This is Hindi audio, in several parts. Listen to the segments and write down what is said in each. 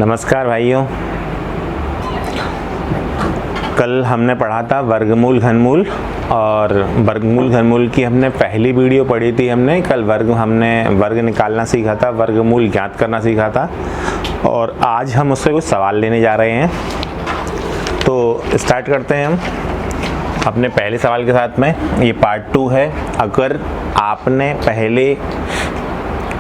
नमस्कार भाइयों। कल हमने पढ़ा था वर्गमूल घनमूल, और वर्गमूल घनमूल की हमने पहली वीडियो पढ़ी थी। हमने कल हमने वर्ग निकालना सीखा था, वर्गमूल ज्ञात करना सीखा था, और आज हम उससे कुछ सवाल लेने जा रहे हैं। तो स्टार्ट करते हैं हम अपने पहले सवाल के साथ में। ये पार्ट 2 है। अगर आपने पहले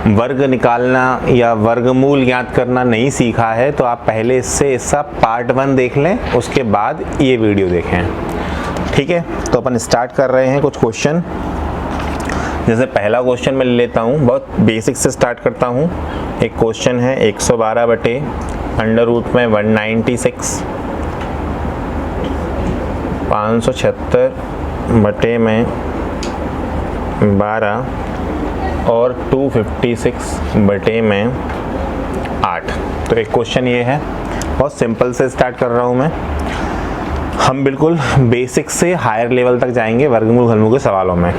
वर्ग निकालना या वर्गमूल ज्ञात करना नहीं सीखा है तो आप पहले इसका पार्ट 1 देख लें, उसके बाद ये वीडियो देखें। ठीक है, तो अपन स्टार्ट कर रहे हैं कुछ क्वेश्चन। जैसे पहला क्वेश्चन मैं ले लेता हूँ, बहुत बेसिक से स्टार्ट करता हूँ। एक क्वेश्चन है 112 बटे अंडर रूट में 196, 576 बटे में 12 और 256 बटे में 8। तो एक क्वेश्चन ये है, बहुत सिंपल से स्टार्ट कर रहा हूँ मैं। हम बिल्कुल बेसिक से हायर लेवल तक जाएंगे वर्गमूल घनमूल के सवालों में।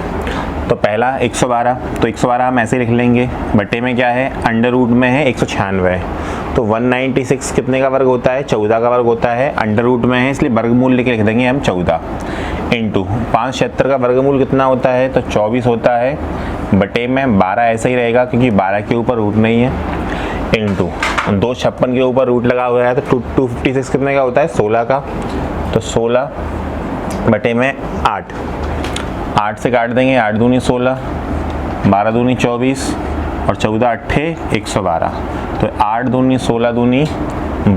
तो पहला 112, तो 112 हम ऐसे लिख लेंगे। बटे में क्या है, अंडर रूट में है 196। तो 196 कितने का वर्ग होता है, 14 का वर्ग होता है। अंडर रूट में है इसलिए वर्गमूल लेके लिख देंगे हम 14 इंटू 576 का वर्गमूल कितना होता है, तो 24 होता है। बटे में 12 ऐसा ही रहेगा क्योंकि 12 के ऊपर रूट नहीं है, इंटू 256 के ऊपर रूट लगा हुआ है तो 256 कितने का होता है, 16 का। तो 16 बटे में 8 से काट देंगे, 8 दूनी 16, 12 दूनी 24 और 14 अट्ठे 112। तो 8 दूनी 16 दूनी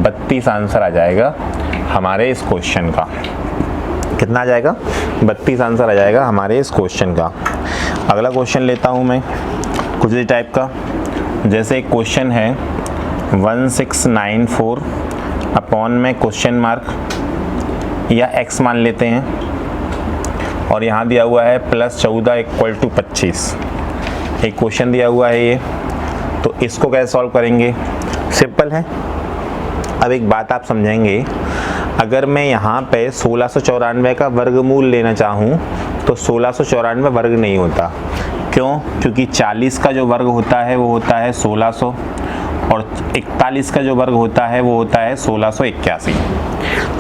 32 आंसर आ जाएगा हमारे इस क्वेश्चन का। कितना आ जाएगा, 32 आंसर आ जाएगा हमारे इस क्वेश्चन का। अगला क्वेश्चन लेता हूँ मैं कुछ इस टाइप का। जैसे एक क्वेश्चन है 1694 अपॉन में क्वेश्चन मार्क या x मान लेते हैं, और यहाँ दिया हुआ है +14 इक्वल टू 25। एक क्वेश्चन दिया हुआ है ये, तो इसको कैसे सॉल्व करेंगे, सिंपल है। अब एक बात आप समझेंगे, अगर मैं यहाँ पे 1694 का वर्गमूल लेना चाहूँ तो 1694 वर्ग नहीं होता। क्यों? क्योंकि 40 का जो वर्ग होता है वो होता है 1600, और 41 का जो वर्ग होता है वो होता है 1681।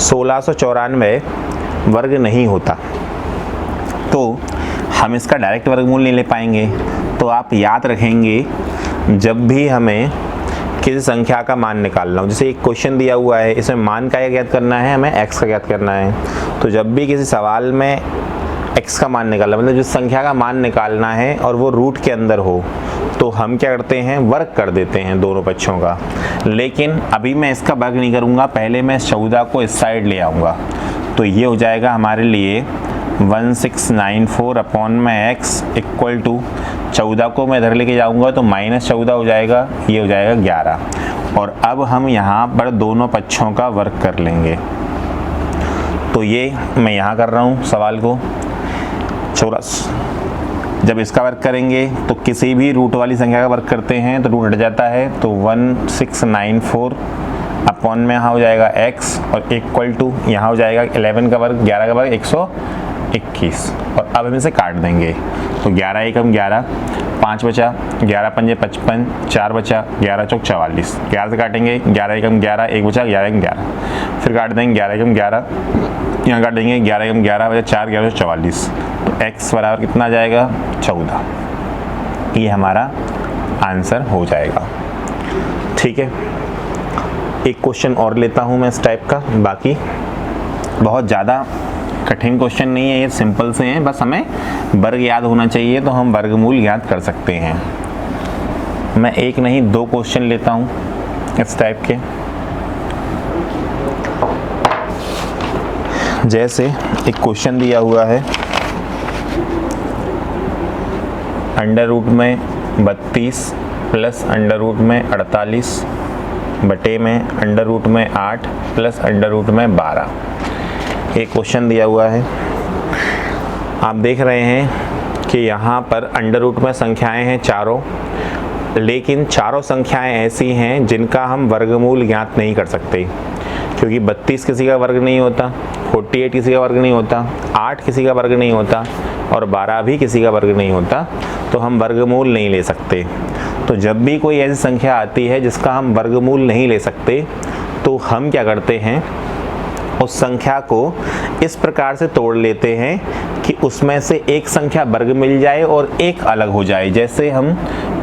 1694 वर्ग नहीं होता, तो हम इसका डायरेक्ट वर्गमूल नहीं ले पाएंगे। तो आप याद रखेंगे, जब भी हमें किसी संख्या का मान निकालना हो, जैसे एक क्वेश्चन दिया हुआ है, इसमें मान का ज्ञात करना है, हमें x का ज्ञात करना है। तो जब भी किसी सवाल में x का मान निकालना, मतलब जिस संख्या का मान निकालना है और वो रूट के अंदर हो, तो हम क्या करते हैं, वर्ग कर देते हैं दोनों पक्षों का। लेकिन अभी मैं इसका वर्ग नहीं करूँगा, पहले मैं 14 को इस साइड ले आऊँगा। तो ये हो जाएगा हमारे लिए 1694 अपॉन में x इक्वल टू 14 को मैं इधर लेके जाऊंगा तो -14 हो जाएगा, ये हो जाएगा 11। और अब हम यहाँ पर दोनों पक्षों का वर्ग कर लेंगे। तो ये मैं यहाँ कर रहा हूँ सवाल को 84। जब इसका वर्ग करेंगे तो किसी भी रूट वाली संख्या का वर्ग करते हैं तो रूट हट जाता है, तो 1694 अपॉन में यहाँ हो जाएगा x और इक्वल टू यहाँ हो जाएगा 11 का वर्ग, 11 का वर्ग 121। और अब हम इसे काट देंगे, तो 11 एकम 11, 5 बचा, 11 पंजे 55, 4 बचा, 11 चौक 44। 11 से काटेंगे, 11 एकम 11, 1 बचा, 11 एकम 11, फिर काट देंगे 11 एकम 11, यहाँ काट देंगे 11 एकम 11 बचा 4, 11 44। तो x बराबर कितना आ जाएगा, 14। ये हमारा आंसर हो जाएगा। ठीक है, एक क्वेश्चन और लेता हूँ मैं इस टाइप का। बाकी बहुत ज़्यादा कठिन क्वेश्चन नहीं है, ये सिंपल से हैं, बस हमें वर्ग याद होना चाहिए तो हम वर्गमूल याद कर सकते हैं। मैं एक नहीं 2 क्वेश्चन लेता हूँ इस टाइप के। जैसे एक क्वेश्चन दिया हुआ है अंडर रूट में 32 प्लस अंडर रूट में 48 बटे में अंडर रूट में 8 प्लस अंडर रूट में 12। एक क्वेश्चन दिया हुआ है, आप देख रहे हैं कि यहाँ पर अंडर रूट में संख्याएं हैं चारों, लेकिन चारों संख्याएं ऐसी हैं जिनका हम वर्गमूल ज्ञात नहीं कर सकते, क्योंकि 32 किसी का वर्ग नहीं होता, 48 किसी का वर्ग नहीं होता, 8 किसी का वर्ग नहीं होता और 12 भी किसी का वर्ग नहीं होता, तो हम वर्गमूल नहीं ले सकते। तो जब भी कोई ऐसी संख्या आती है जिसका हम वर्गमूल नहीं ले सकते, तो हम क्या करते हैं, उस संख्या को इस प्रकार से तोड़ लेते हैं कि उसमें से एक संख्या वर्ग मिल जाए और एक अलग हो जाए। जैसे हम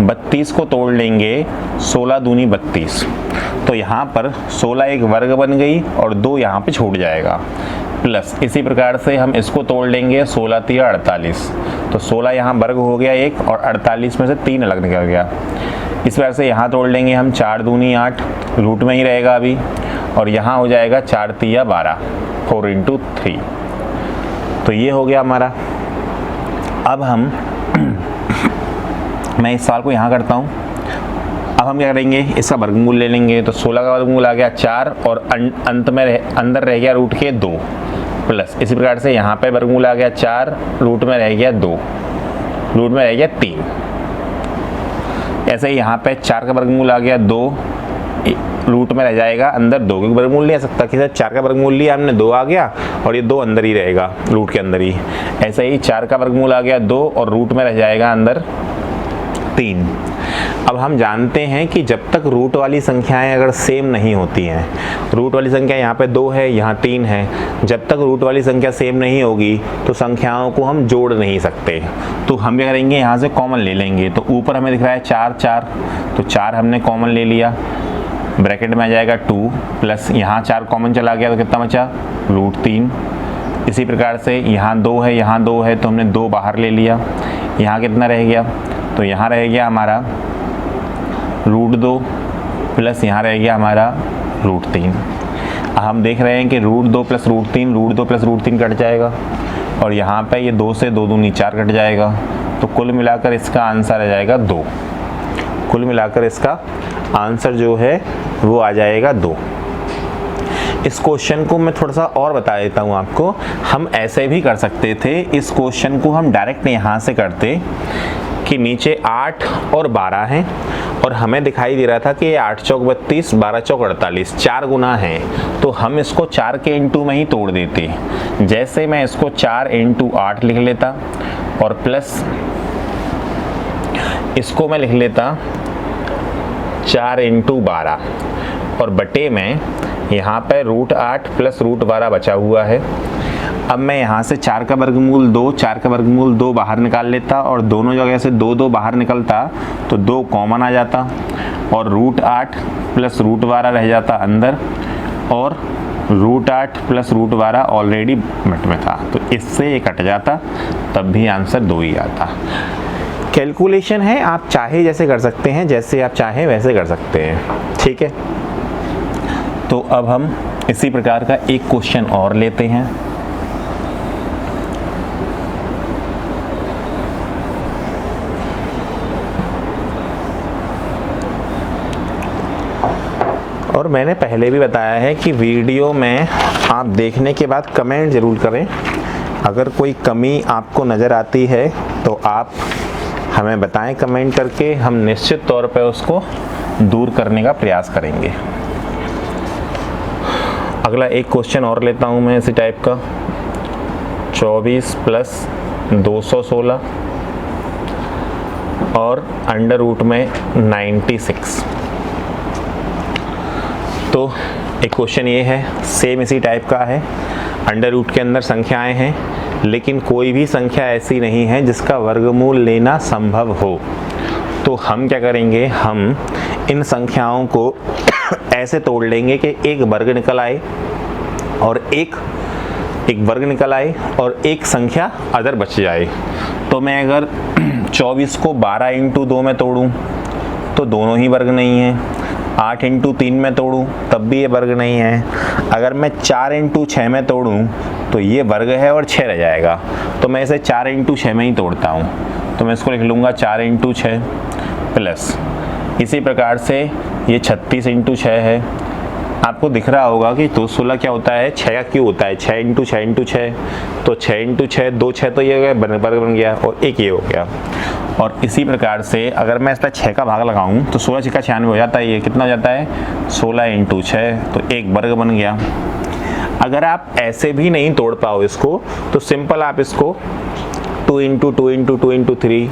32 को तोड़ लेंगे 16 दूनी 32, तो यहाँ पर 16 एक वर्ग बन गई और 2 यहाँ पे छूट जाएगा। प्लस इसी प्रकार से हम इसको तोड़ लेंगे 16 तिया 48, तो 16 यहाँ वर्ग हो गया एक और 48 में से 3 अलग निकल गया। इस प्रकार से यहाँ तोड़ लेंगे हम 4 दूनी 8, रूट में ही रहेगा अभी, और यहाँ हो जाएगा 4 तिया 12, 4 × 3। तो ये हो गया हमारा। अब हम मैं इस सवाल को यहाँ करता हूँ। अब हम क्या करेंगे, इसका वर्गमूल ले लेंगे। तो 16 का वर्गमूल आ गया 4 और अंत में अंदर रह गया रूट के 2, प्लस इसी प्रकार से यहाँ पे वर्गमूल आ गया 4, रूट में रह गया 2, रूट में रह गया 3। ऐसे ही यहाँ पे 4 का वर्गमूल आ गया 2, रूट में रह जाएगा अंदर 2, क्योंकि वर्गमूल नहीं आ सकता कि 4 का वर्गमूल लिया हमने, 2 आ गया और ये 2 अंदर ही रहेगा, रूट के अंदर ही। ऐसे ही 4 का वर्गमूल आ गया 2 और रूट में रह जाएगा अंदर 3। अब हम जानते हैं कि जब तक रूट वाली संख्याएं अगर सेम नहीं होती हैं, रूट वाली संख्या यहाँ पे 2 है, यहाँ 3 है, जब तक रूट वाली संख्या सेम नहीं होगी तो संख्याओं को हम जोड़ नहीं सकते। तो हम क्या करेंगे, यहाँ से कॉमन ले लेंगे। तो ऊपर हमें दिख रहा है 4 4, तो 4 हमने कॉमन ले लिया, ब्रैकेट में आ जाएगा 2, प्लस यहाँ 4 कॉमन चला गया तो कितना बचा, √3। इसी प्रकार से यहाँ 2 है, यहाँ 2 है, तो हमने 2 बाहर ले लिया। यहाँ कितना रह गया, तो यहाँ रह गया हमारा √2, प्लस यहाँ रह गया हमारा √3। हम देख रहे हैं कि √2 + √3, √2 + √3 कट जाएगा, और यहाँ पे ये 2 से 2 दूनी 4 कट जाएगा। तो कुल मिलाकर इसका आंसर आ जाएगा 2। कुल मिलाकर इसका आंसर जो है वो आ जाएगा 2। इस क्वेश्चन को मैं थोड़ा सा और बता देता हूँ आपको। हम ऐसे भी कर सकते थे, इस क्वेश्चन को हम डायरेक्ट यहाँ से करते कि नीचे 8 और 12 हैं और हमें दिखाई दे रहा था कि 8 चौक 32, 12 चौक 48, 4 गुना है, तो हम इसको 4 के इंटू में ही तोड़ देते। जैसे मैं इसको 4 × 8 लिख लेता और प्लस इसको मैं लिख लेता 4 × 12 और बटे में यहाँ पे √8 + √12 बचा हुआ है। अब मैं यहाँ से 4 का वर्गमूल 2, 4 का वर्गमूल 2 बाहर निकाल लेता और दोनों जगह से 2 2 बाहर निकलता तो 2 कॉमन आ जाता और √8 + √12 रह जाता अंदर, और √8 + √12 ऑलरेडी मिनट में था, तो इससे ये कट जाता, तब भी आंसर 2 ही आता। कैलकुलेशन है, आप चाहे जैसे कर सकते हैं, जैसे आप चाहें वैसे कर सकते हैं, ठीक है। तो अब हम इसी प्रकार का एक क्वेश्चन और लेते हैं। और मैंने पहले भी बताया है कि वीडियो में आप देखने के बाद कमेंट ज़रूर करें। अगर कोई कमी आपको नज़र आती है तो आप हमें बताएं कमेंट करके, हम निश्चित तौर पे उसको दूर करने का प्रयास करेंगे। अगला एक क्वेश्चन और लेता हूं मैं इसी टाइप का। 24 + 216 और अंडर रूट में 96। तो एक क्वेश्चन ये है, सेम इसी टाइप का है। अंडर रूट के अंदर संख्याएं हैं, लेकिन कोई भी संख्या ऐसी नहीं है जिसका वर्गमूल लेना संभव हो। तो हम क्या करेंगे, हम इन संख्याओं को ऐसे तोड़ लेंगे कि एक वर्ग निकल आए और एक वर्ग निकल आए और एक संख्या अदर बच जाए। तो मैं अगर 24 को 12 × 2 में तोड़ूं तो दोनों ही वर्ग नहीं हैं। 8 × 3 में तोड़ूं तब भी ये वर्ग नहीं है। अगर मैं 4 × 6 में तोड़ूं तो ये वर्ग है और 6 रह जाएगा। तो मैं इसे 4 × 6 में ही तोड़ता हूँ, तो मैं इसको लिख लूँगा 4 × 6 प्लस इसी प्रकार से ये 36 × 6 है। आपको दिख रहा होगा कि 216 क्या होता है, 6 का क्यों होता है, 6 × 6 × 6, तो 6 × 6 2 6 तो ये वर्ग बन गया और एक ये हो गया। और इसी प्रकार से अगर मैं इस पर 6 का भाग लगाऊं तो 16 6 का 96 हो जाता है। ये कितना हो जाता है, 16 × 6, तो एक वर्ग बन गया। अगर आप ऐसे भी नहीं तोड़ पाओ इसको, तो सिंपल आप इसको 2 इंटू 2 इंटू 2 इंटू 3,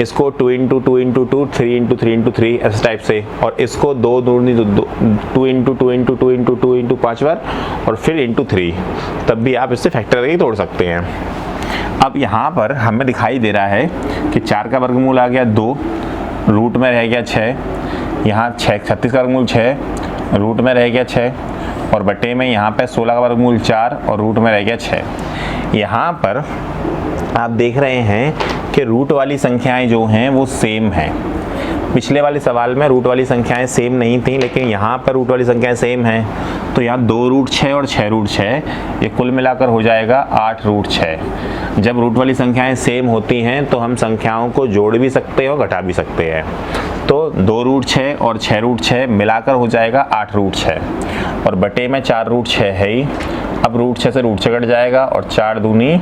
इसको 2 इंटू 2 इंटू 2, 3 इंटू 3 इंटू 3, इस टाइप से, और इसको 2 दूनी 2 इंटू 2 इंटू 2 इंटू 2 इंटू 5 बार और फिर इंटू 3, तब भी आप इससे फैक्टर करके तोड़ सकते हैं। अब यहाँ पर हमें दिखाई दे रहा है कि 4 का वर्गमूल आ गया 2, रूट में रह गया 6, यहाँ 36 का वर्गमूल 6, रूट में रह गया 6, और बटे में यहाँ पे 16 का वर्गमूल 4 और रूट में रह गया 6। यहाँ पर आप देख रहे हैं कि रूट वाली संख्याएं जो हैं वो सेम हैं। पिछले वाले सवाल में रूट वाली संख्याएं सेम नहीं थी, लेकिन यहाँ पर रूट वाली संख्याएं सेम हैं। तो यहाँ 2 रूट 6 और 6 रूट 6, ये कुल मिलाकर हो जाएगा 8 रूट 6। जब रूट वाली संख्याएं सेम होती हैं तो हम संख्याओं को जोड़ भी सकते हैं और घटा भी सकते हैं। तो 2 रूट 6 और 6 रूट 6 मिलाकर हो जाएगा 8 रूट 6, और बटे में 4 रूट 6 है ही। अब रूट 6 से रूट 6 कट जाएगा और 4 दूनी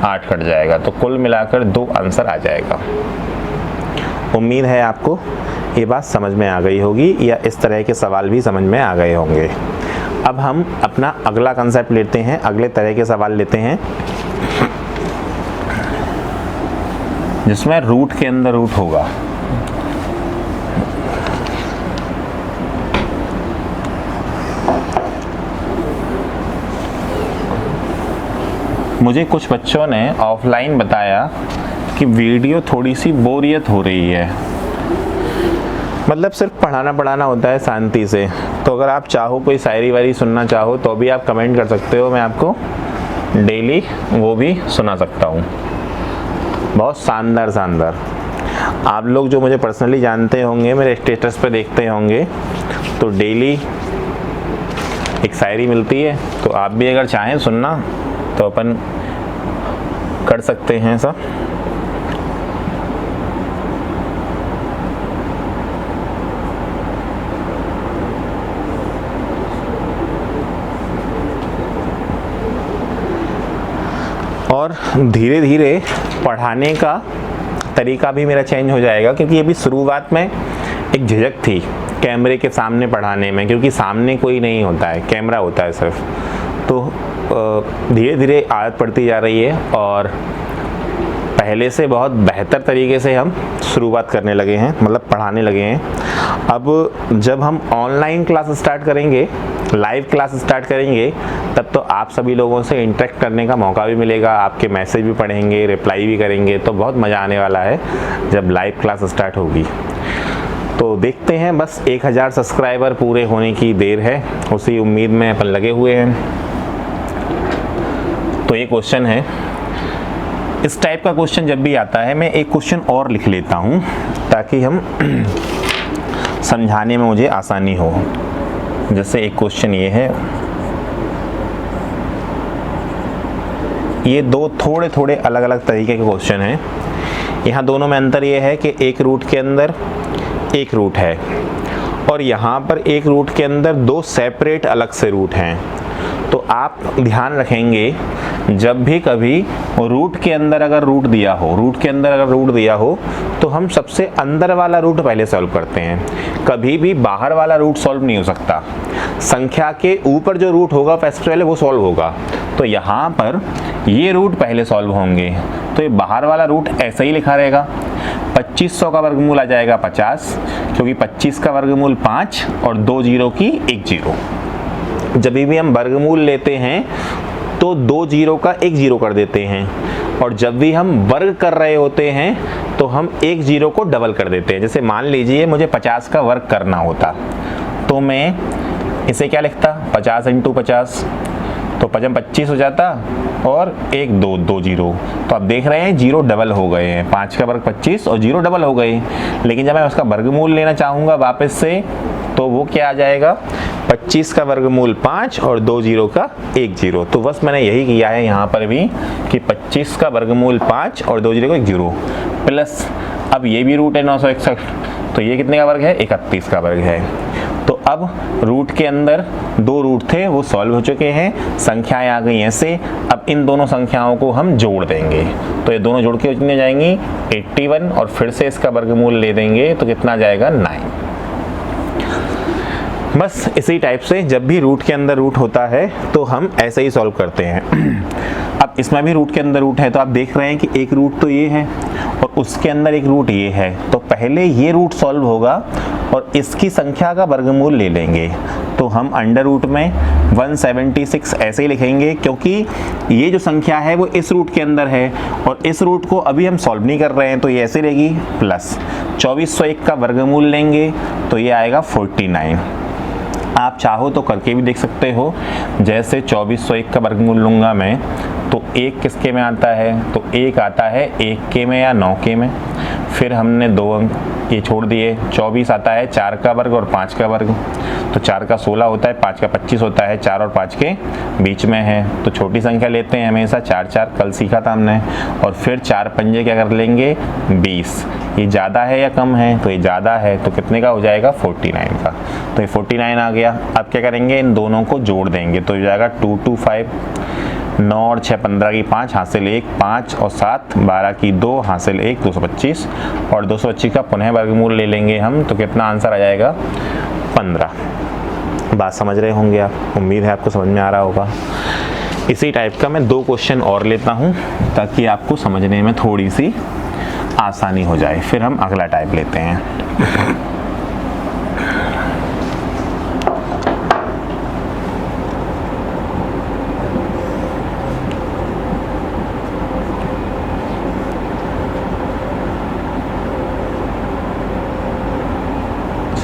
8 कट जाएगा, तो कुल मिलाकर 2 आंसर आ जाएगा। उम्मीद है आपको ये बात समझ में आ गई होगी, या इस तरह के सवाल भी समझ में आ गए होंगे। अब हम अपना अगला कंसेप्ट लेते हैं, अगले तरह के सवाल लेते हैं जिसमें रूट के अंदर रूट होगा। मुझे कुछ बच्चों ने ऑफलाइन बताया कि वीडियो थोड़ी सी बोरियत हो रही है, मतलब सिर्फ पढ़ाना होता है शांति से। तो अगर आप चाहो कोई शायरी वायरी सुनना चाहो तो भी आप कमेंट कर सकते हो, मैं आपको डेली वो भी सुना सकता हूँ। बहुत शानदार। आप लोग जो मुझे पर्सनली जानते होंगे, मेरे स्टेटस पे देखते होंगे, तो डेली एक शायरी मिलती है। तो आप भी अगर चाहें सुनना तो अपन कर सकते हैं सब। और धीरे धीरे पढ़ाने का तरीका भी मेरा चेंज हो जाएगा, क्योंकि अभी शुरुआत में एक झिझक थी कैमरे के सामने पढ़ाने में, क्योंकि सामने कोई नहीं होता है, कैमरा होता है सिर्फ। तो धीरे धीरे आदत पड़ती जा रही है और पहले से बहुत बेहतर तरीके से हम शुरुआत करने लगे हैं, मतलब पढ़ाने लगे हैं। अब जब हम ऑनलाइन क्लास स्टार्ट करेंगे, लाइव क्लास स्टार्ट करेंगे, तब तो आप सभी लोगों से इंटरेक्ट करने का मौका भी मिलेगा, आपके मैसेज भी पढ़ेंगे, रिप्लाई भी करेंगे, तो बहुत मज़ा आने वाला है जब लाइव क्लास स्टार्ट होगी। तो देखते हैं, बस 1000 सब्सक्राइबर पूरे होने की देर है, उसी उम्मीद में अपन लगे हुए हैं। तो ये क्वेश्चन है, इस टाइप का क्वेश्चन जब भी आता है, मैं एक क्वेश्चन और लिख लेता हूँ ताकि हम समझाने में मुझे आसानी हो। जैसे एक क्वेश्चन ये है, ये दो थोड़े थोड़े अलग अलग तरीके के क्वेश्चन हैं। यहाँ दोनों में अंतर ये है कि एक रूट के अंदर एक रूट है, और यहाँ पर एक रूट के अंदर 2 सेपरेट अलग से रूट हैं। तो आप ध्यान रखेंगे, जब भी कभी रूट के अंदर अगर रूट दिया हो, तो हम सबसे अंदर वाला रूट पहले सॉल्व करते हैं। कभी भी बाहर वाला रूट सॉल्व नहीं हो सकता। संख्या के ऊपर जो रूट होगा सबसे पहले वो सॉल्व होगा। तो यहाँ पर ये रूट पहले सॉल्व होंगे, तो ये बाहर वाला रूट ऐसा ही लिखा रहेगा। 2500 का वर्गमूल आ जाएगा 50, क्योंकि 25 का वर्गमूल 5 और 2 जीरो की 1 जीरो। जब भी हम वर्गमूल लेते हैं तो 2 जीरो का 1 जीरो कर देते हैं, और जब भी हम वर्ग कर रहे होते हैं तो हम 1 जीरो को डबल कर देते हैं। जैसे मान लीजिए मुझे 50 का वर्ग करना होता, तो मैं इसे क्या लिखता, 50 इंटू 50, तो 25 हो जाता, और 1 2 जीरो। तो आप देख रहे हैं जीरो डबल हो गए हैं, 5 का वर्ग 25 और जीरो डबल हो गए। लेकिन जब मैं उसका वर्गमूल लेना चाहूँगा वापस से, तो वो क्या आ जाएगा, 25 का वर्गमूल 5 और 2 जीरो का 1 जीरो। तो बस मैंने यही किया है यहाँ पर भी कि 25 का वर्गमूल 5 और 2 जीरो का 1 जीरो, प्लस अब ये भी रूट है 961, तो ये कितने का वर्ग है, 31 का वर्ग है। तो अब रूट के अंदर 2 रूट थे, वो सॉल्व हो चुके हैं, संख्याएं आ गई ऐसे। अब इन दोनों संख्याओं को हम जोड़ देंगे, तो ये दोनों जोड़ के कितने जाएंगी, 81, और फिर से इसका वर्गमूल ले देंगे तो कितना जाएगा, 9। बस इसी टाइप से जब भी रूट के अंदर रूट होता है तो हम ऐसे ही सॉल्व करते हैं। अब इसमें भी रूट के अंदर रूट है, तो आप देख रहे हैं कि एक रूट तो ये है और उसके अंदर एक रूट ये है, तो पहले ये रूट सॉल्व होगा और इसकी संख्या का वर्गमूल ले लेंगे। तो हम अंडर रूट में 176 ऐसे ही लिखेंगे, क्योंकि ये जो संख्या है वो इस रूट के अंदर है और इस रूट को अभी हम सॉल्व नहीं कर रहे हैं, तो ये ऐसे रहेगी प्लस 2401 का वर्गमूल लेंगे तो ये आएगा 49। आप चाहो तो करके भी देख सकते हो, जैसे 2401 का वर्गमूल लूँगा मैं तो एक किसके में आता है, तो एक आता है 1 के में या 9 के में, फिर हमने 2 अंक ये छोड़ दिए, 24 आता है 4 का वर्ग और 5 का वर्ग, तो 4 का 16 होता है, 5 का 25 होता है, 4 और 5 के बीच में है, तो छोटी संख्या लेते हैं हमेशा 4 कल सीखा था हमने, और फिर 4 पंजे क्या कर लेंगे 20। ये ज़्यादा है या कम है, तो ये ज़्यादा है, तो कितने का हो जाएगा 49 का, तो ये 49 आ गया। अब क्या करेंगे, इन दोनों को जोड़ देंगे तो हो जाएगा 2 2 5, 9 और 6 15 की 5 हासिल 1, 5 और 7 12 की 2 हासिल 1 225, और 225 का पुनः वर्गमूल ले लेंगे हम, तो कितना आंसर आ जाएगा 15। बात समझ रहे होंगे आप, उम्मीद है आपको समझ में आ रहा होगा। इसी टाइप का मैं 2 क्वेश्चन और लेता हूँ ताकि आपको समझने में थोड़ी सी आसानी हो जाए, फिर हम अगला टाइप लेते हैं।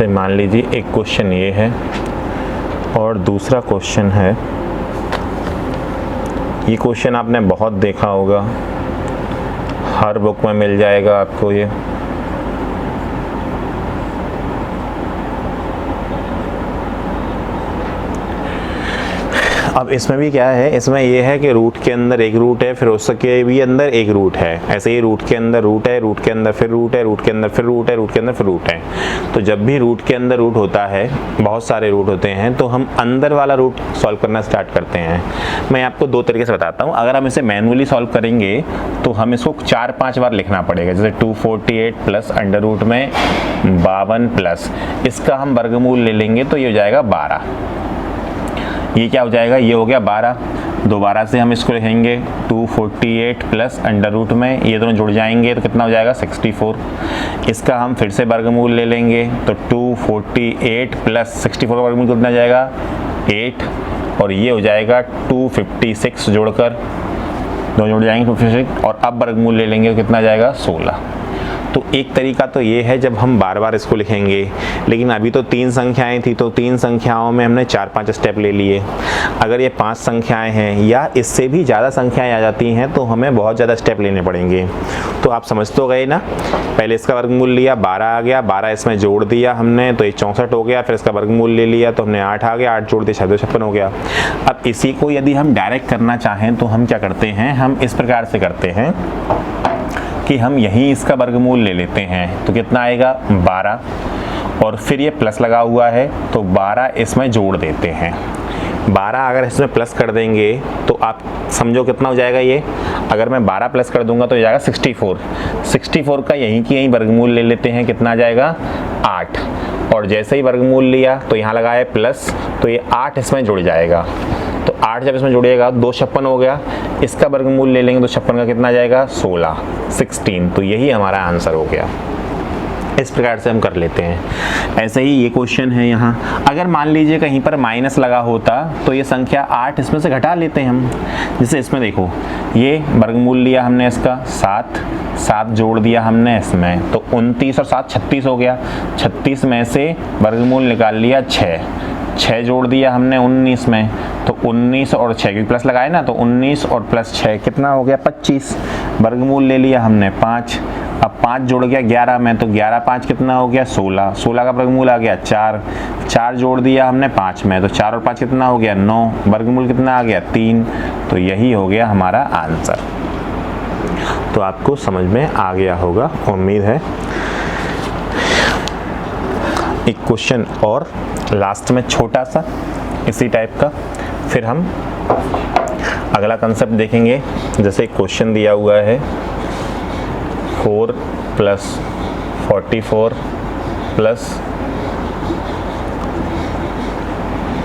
मान लीजिए एक क्वेश्चन ये है और दूसरा क्वेश्चन है, ये क्वेश्चन आपने बहुत देखा होगा, हर बुक में मिल जाएगा आपको ये। अब इसमें भी क्या है, इसमें ये है कि रूट के अंदर एक रूट है, फिर उसके भी अंदर एक रूट है, ऐसे ही रूट के अंदर रूट है, रूट के अंदर फिर रूट है, रूट के अंदर फिर रूट है, रूट के अंदर फिर रूट है। तो जब भी रूट के अंदर रूट होता है, बहुत सारे रूट होते हैं, तो हम अंदर वाला रूट सॉल्व करना स्टार्ट करते हैं। मैं आपको 2 तरीके से बताता हूँ। अगर हम इसे मैनुअली सॉल्व करेंगे तो हम इसको 4-5 बार लिखना पड़ेगा, जैसे 248 प्लस अंडर रूट में 52 प्लस इसका हम वर्गमूल ले लेंगे तो ये हो जाएगा 12। ये क्या हो जाएगा, ये हो गया 12। दोबारा से हम इसको लिखेंगे 248 प्लस अंडर रूट में, ये दोनों जुड़ जाएंगे तो कितना हो जाएगा 64। इसका हम फिर से वर्गमूल ले लेंगे तो 248 प्लस 64 का वर्गमूल कितना जाएगा 8, और ये हो जाएगा 256 जोड़कर दोनों जुड़ जाएंगे 256, और अब वर्गमूल ले लेंगे तो कितना जाएगा 16। तो एक तरीका तो ये है जब हम बार बार इसको लिखेंगे, लेकिन अभी तो 3 संख्याएं थी तो 3 संख्याओं में हमने 4-5 स्टेप ले लिए। अगर ये 5 संख्याएं हैं या इससे भी ज़्यादा संख्याएं आ जाती हैं तो हमें बहुत ज़्यादा स्टेप लेने पड़ेंगे। तो आप समझ तो गए ना, पहले इसका वर्गमूल लिया 12 आ गया, 12 इसमें जोड़ दिया हमने तो ये 64 हो गया, फिर इसका वर्गमूल ले लिया तो हमने 8 आ गया, 8 जोड़ दिया 56 हो गया। अब इसी को यदि हम डायरेक्ट करना चाहें तो हम क्या करते हैं, हम इस प्रकार से करते हैं कि हम यहीं इसका वर्गमूल ले लेते हैं, तो कितना आएगा 12, और फिर ये प्लस लगा हुआ है तो 12 इसमें जोड़ देते हैं। 12 अगर इसमें प्लस कर देंगे तो आप समझो कितना हो जाएगा ये, अगर मैं 12 प्लस कर दूंगा तो हो जाएगा 64। 64 का यहीं की यहीं वर्गमूल ले लेते हैं, कितना आ जाएगा 8, और जैसे ही वर्गमूल लिया तो यहाँ लगाया प्लस तो ये 8 इसमें जुड़ जाएगा, तो 8 जब इसमें जुड़ेगा 256 हो गया, इसका वर्गमूल ले लेंगे तो 56 का कितना जाएगा 16, तो यही हमारा आंसर हो गया। इस प्रकार से हम कर लेते हैं। ऐसे ही ये क्वेश्चन है यहाँ, अगर मान लीजिए कहीं पर माइनस लगा होता तो ये संख्या 8 इसमें से घटा लेते हैं हम। जैसे इसमें देखो, ये वर्गमूल लिया हमने इसका 7 जोड़ दिया हमने इसमें तो 29 और 7 36 हो गया, 36 में से वर्गमूल निकाल लिया 6 जोड़ दिया हमने 19 में, तो 19 और 6 क्योंकि प्लस लगाए ना, तो 19 और प्लस 6 कितना हो गया 25। वर्गमूल ले लिया हमने 5, अब 5 जोड़ गया 11 में, तो 11 5 कितना हो गया 16 का वर्गमूल आ गया 4 जोड़ दिया हमने 5 में, तो 4 और 5 कितना हो गया 9, वर्गमूल कितना आ गया 3, तो यही हो गया हमारा आंसर। तो आपको समझ में आ गया होगा, उम्मीद है। एक क्वेश्चन और लास्ट में छोटा सा इसी टाइप का, फिर हम अगला कंसेप्ट देखेंगे। जैसे क्वेश्चन दिया हुआ है 4 + 44 +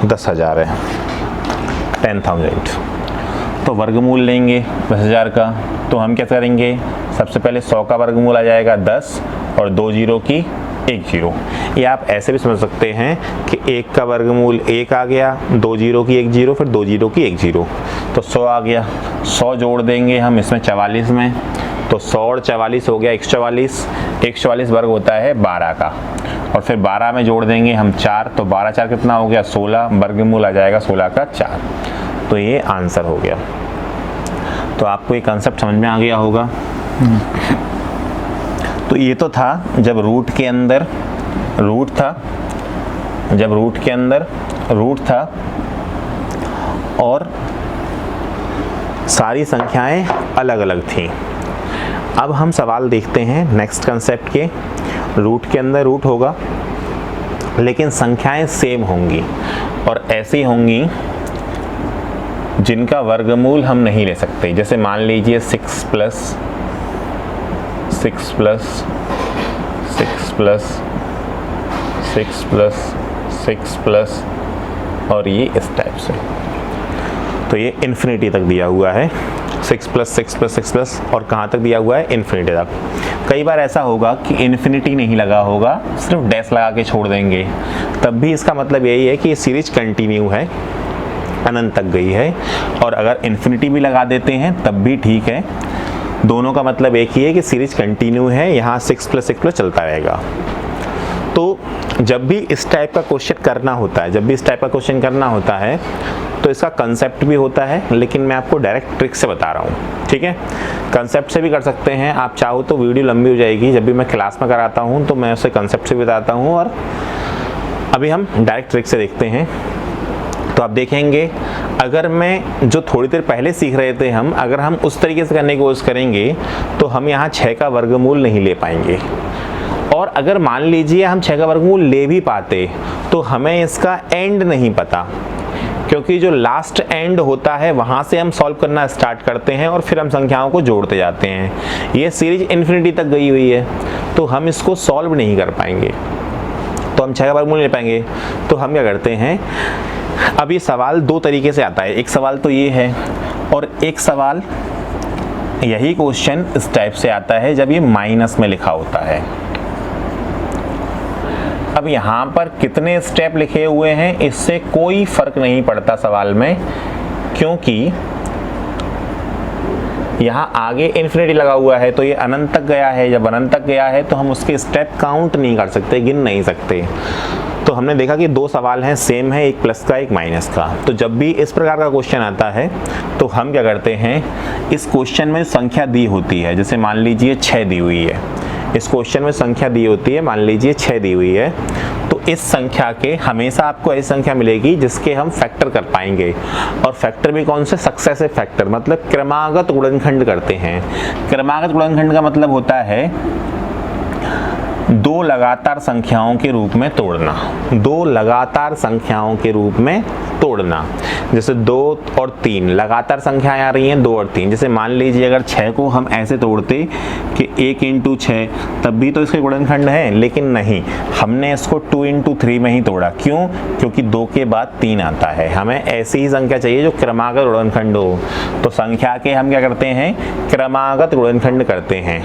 10,000 है, 10,000। तो वर्गमूल लेंगे 10,000 का, तो हम क्या करेंगे, सबसे पहले 100 का वर्गमूल आ जाएगा 10 और 2 जीरो की 1 जीरो। या आप ऐसे भी समझ सकते हैं कि 1 का वर्गमूल 1 आ गया, 2 जीरो की 1 जीरो, फिर 2 जीरो की 1 जीरो, तो 100 आ गया। 100 जोड़ देंगे हम इसमें 44 में, तो 100 और 44 हो गया 144। 144 वर्ग होता है 12 का, और फिर 12 में जोड़ देंगे हम 4, तो 12 4 कितना हो गया 16, वर्गमूल आ जाएगा 16 का 4। तो ये आंसर हो गया। तो आपको ये कंसेप्ट समझ में आ गया होगा। तो ये तो था जब रूट के अंदर रूट था, जब रूट के अंदर रूट था और सारी संख्याएं अलग अलग थीं। अब हम सवाल देखते हैं नेक्स्ट कंसेप्ट के। रूट के अंदर रूट होगा लेकिन संख्याएं सेम होंगी और ऐसी होंगी जिनका वर्गमूल हम नहीं ले सकते। जैसे मान लीजिए 6 plus 6 plus 6 plus 6 plus 6 plus और ये इस टाइप से। तो ये इन्फिनिटी तक दिया हुआ है, 6 प्लस 6 प्लस 6 प्लस, और कहाँ तक दिया हुआ है, इन्फिनिटी तक। कई बार ऐसा होगा कि इन्फिनिटी नहीं लगा होगा, सिर्फ डैश लगा के छोड़ देंगे, तब भी इसका मतलब यही है कि ये सीरीज कंटिन्यू है, अनंत तक गई है। और अगर इन्फिनिटी भी लगा देते हैं तब भी ठीक है, दोनों का मतलब एक ही है कि सीरीज कंटिन्यू है, यहाँ 6 प्लस 6 प्लस चलता रहेगा। तो जब भी इस टाइप का क्वेश्चन करना होता है, जब भी इस टाइप का क्वेश्चन करना होता है तो इसका कंसेप्ट भी होता है, लेकिन मैं आपको डायरेक्ट ट्रिक से बता रहा हूँ, ठीक है। कंसेप्ट से भी कर सकते हैं, आप चाहो तो वीडियो लंबी हो जाएगी, जब भी मैं क्लास में कराता हूँ तो मैं उसे कंसेप्ट से बताता हूँ, और अभी हम डायरेक्ट ट्रिक से देखते हैं। तो आप देखेंगे, अगर मैं जो थोड़ी देर पहले सीख रहे थे हम, अगर हम उस तरीके से करने की कोशिश करेंगे तो हम यहाँ 6 का वर्गमूल नहीं ले पाएंगे। और अगर मान लीजिए हम 6 का वर्गमूल ले भी पाते तो हमें इसका एंड नहीं पता, क्योंकि जो लास्ट एंड होता है वहाँ से हम सॉल्व करना स्टार्ट करते हैं और फिर हम संख्याओं को जोड़ते जाते हैं। ये सीरीज इन्फिनिटी तक गई हुई है तो हम इसको सॉल्व नहीं कर पाएंगे, तो हम 6 का वर्गमूल ले पाएंगे। तो हम क्या करते हैं, अब ये सवाल दो तरीके से आता है। एक सवाल तो ये है, और एक सवाल यही क्वेश्चन इस टाइप से आता है जब ये माइनस में लिखा होता है। अब यहाँ पर कितने स्टेप लिखे हुए हैं इससे कोई फर्क नहीं पड़ता सवाल में, क्योंकि यहाँ आगे इन्फिनिटी लगा हुआ है तो ये अनंत तक गया है। जब अनंत तक गया है तो हम उसके स्टेप काउंट नहीं कर सकते, गिन नहीं सकते। तो हमने देखा कि दो सवाल हैं, सेम है, एक प्लस का एक माइनस का। तो जब भी इस प्रकार का क्वेश्चन आता है तो हम क्या करते हैं, इस क्वेश्चन में संख्या दी होती है, जैसे मान लीजिए 6 दी हुई है, इस क्वेश्चन में संख्या दी होती है, मान लीजिए 6 दी हुई है, तो इस संख्या के हमेशा आपको ऐसी संख्या मिलेगी जिसके हम फैक्टर कर पाएंगे। और फैक्टर भी कौन से, सक्सेसिव फैक्टर, मतलब क्रमागत गुणनखंड करते हैं। क्रमागत गुणनखंड का मतलब होता है दो लगातार संख्याओं के रूप में तोड़ना, दो लगातार संख्याओं के रूप में तोड़ना। जैसे 2 और 3 लगातार संख्याएं आ रही हैं, 2 और 3। जैसे मान लीजिए अगर 6 को हम ऐसे तोड़ते कि 1 इंटू 6, तब भी तो इसके गुणनखंड है, लेकिन नहीं, हमने इसको 2 इंटू 3 में ही तोड़ा। क्यों? क्योंकि 2 के बाद 3 आता है। हमें ऐसी ही संख्या चाहिए जो क्रमागत गुणनखंड हो। तो संख्या के हम क्या करते हैं, क्रमागत गुणनखंड करते हैं।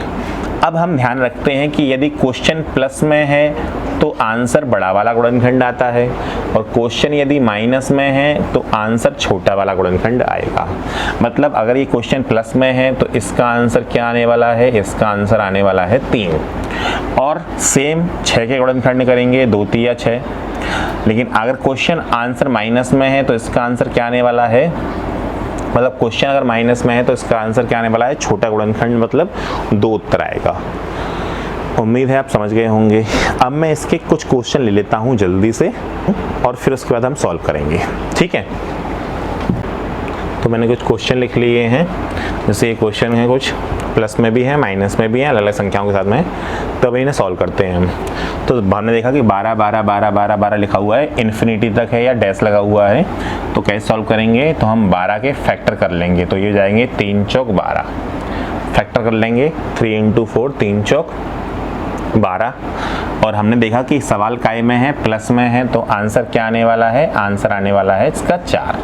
अब हम ध्यान रखते हैं कि यदि क्वेश्चन प्लस में है तो आंसर बड़ा वाला गुणनखंड आता है, और क्वेश्चन यदि माइनस में है तो आंसर छोटा वाला गुणनखंड आएगा। मतलब अगर ये क्वेश्चन प्लस में है तो इसका आंसर क्या आने वाला है, इसका आंसर आने वाला है 3। और सेम 6 के गुणनखंड करेंगे, 2 3 या 6। लेकिन अगर क्वेश्चन आंसर माइनस में है तो इसका आंसर क्या आने वाला है, मतलब क्वेश्चन अगर माइनस में है तो इसका आंसर क्या आने वाला है, छोटा गुणनखंड, मतलब 2 उत्तर आएगा। उम्मीद है आप समझ गए होंगे। अब मैं इसके कुछ क्वेश्चन ले लेता हूं जल्दी से और फिर उसके बाद हम सॉल्व करेंगे, ठीक है। तो मैंने कुछ क्वेश्चन लिख लिए हैं, जैसे ये क्वेश्चन है, कुछ प्लस में भी है, माइनस में भी है, अलग अलग संख्याओं के साथ में। तो अभी इन्हें सॉल्व करते हैं हम। तो हमने देखा कि 12 12 12 12 12 लिखा हुआ है, इन्फिनिटी तक है या डैश लगा हुआ है। तो कैसे सॉल्व करेंगे, तो हम 12 के फैक्टर कर लेंगे। तो ये जाएंगे 3 चौक 12, फैक्टर कर लेंगे 3 इंटू 4, 3 चौक 12। और हमने देखा कि सवाल काय में है, प्लस में है, तो आंसर क्या आने वाला है? आंसर आने वाला है इसका 4।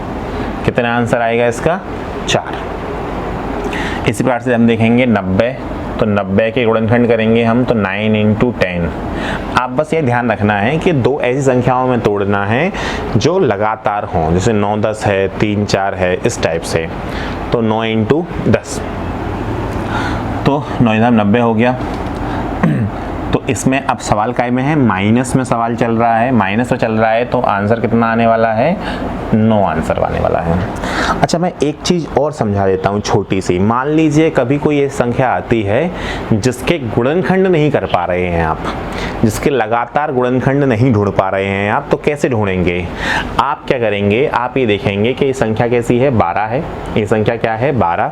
कितना आंसर आएगा इसका? 4। इसी प्रकार से हम देखेंगे 90, तो 90 के गुणनखंड करेंगे हम, तो 9 × 10। आप बस ये ध्यान रखना है कि दो ऐसी संख्याओं में तोड़ना है जो लगातार हों, जैसे 9 10 है, 3 4 है, इस टाइप से। तो 9 × 10, तो 9 90 हो गया। तो इसमें अब सवाल काय में है, माइनस में सवाल चल रहा है, माइनस में चल रहा है, तो आंसर कितना आने वाला है? 9 आंसर आने वाला है। अच्छा, मैं एक चीज़ और समझा देता हूँ छोटी सी। मान लीजिए कभी कोई ये संख्या आती है जिसके गुणनखंड नहीं कर पा रहे हैं आप, जिसके लगातार गुणनखंड नहीं ढूंढ पा रहे हैं आप, तो कैसे ढूंढेंगे? आप क्या करेंगे? आप ये देखेंगे कि ये संख्या कैसी है? 12 है। ये संख्या क्या है? 12।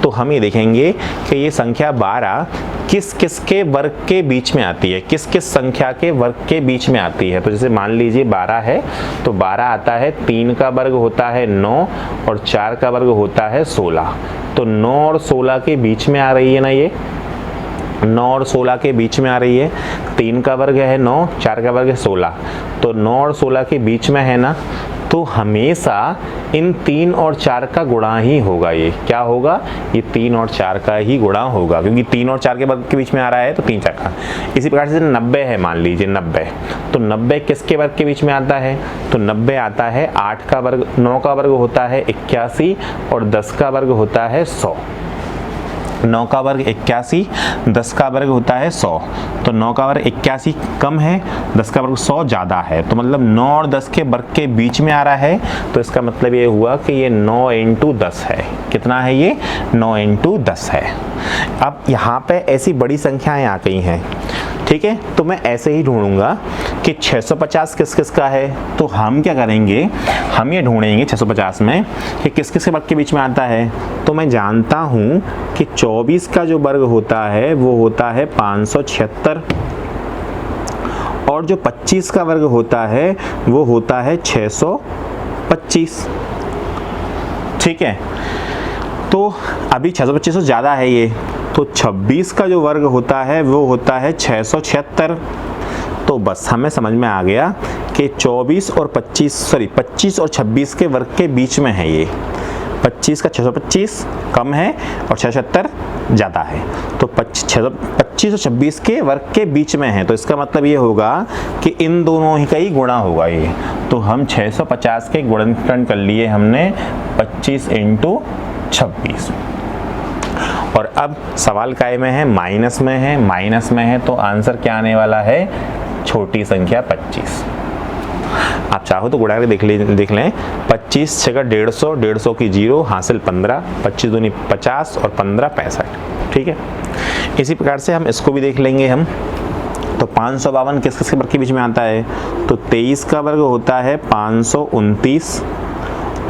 तो हम ये देखेंगे कि ये संख्या 12 किस किस के वर्ग के बीच में आती है, किस किस संख्या के वर्ग के बीच में आती है। तो जैसे मान लीजिए 12 है, तो 12 आता है, 3 का वर्ग होता है 9 और 4 का वर्ग होता है 16। तो 9 और 16 के बीच में आ रही है ना, ये 9 और 16 के बीच में आ रही है। 3 का वर्ग है 9, 4 का वर्ग है 16, तो 9 और 16 के बीच में है ना, तो हमेशा इन 3 और 4 का गुणा ही होगा। ये क्या होगा? ये 3 और 4 का ही गुणा होगा, क्योंकि 3 और 4 के वर्ग के बीच में आ रहा है, तो 3 4 का। इसी प्रकार से 90 है, मान लीजिए 90, तो 90 किसके वर्ग के बीच में आता है? तो 90 आता है 8 का वर्ग, 9 का वर्ग होता है 81 और 10 का वर्ग होता है 100। 9 का वर्ग 81, 10 का वर्ग होता है 100। तो 9 का वर्ग 81 कम है, 10 का वर्ग 100 ज़्यादा है, तो मतलब 9 और 10 के वर्ग के बीच में आ रहा है। तो इसका मतलब ये हुआ कि ये 9 × 10 है। कितना है ये? 9 × 10 है। अब यहाँ पे ऐसी बड़ी संख्याएं आ गई हैं, ठीक है, तो मैं ऐसे ही ढूंढूंगा कि 650 किस किस का है। तो हम क्या करेंगे? हम ये ढूंढेंगे 650 में कि किस किस के वर्ग के बीच में आता है। तो मैं जानता हूँ कि 24 का जो वर्ग होता है वो होता है 576, और जो 25 का वर्ग होता है वो होता है 625। ठीक है, तो अभी 625 से ज़्यादा है ये, तो 26 का जो वर्ग होता है वो होता है 676। तो बस हमें समझ में आ गया कि 24 और 25 और 26 के वर्ग के बीच में है ये। 25 का 625 कम है और 676 ज़्यादा है, तो 25 और 26 के वर्ग के बीच में है। तो इसका मतलब ये होगा कि इन दोनों ही का ही गुणा होगा ये। तो हम 650 के गुणनखंड कर लिए हमने 25 × 26। और अब सवाल काय में है, माइनस में है, माइनस में है, तो आंसर क्या आने वाला है? छोटी संख्या 25। आप चाहो तो गुणा के देख लें। 25 6 150, 150 की 0 हासिल 15, 25 दूनी 50 और 15 65। ठीक है, इसी प्रकार से हम इसको भी देख लेंगे हम। तो 552 किस किस के वर्ग के बीच में आता है? तो 23 का वर्ग होता है 529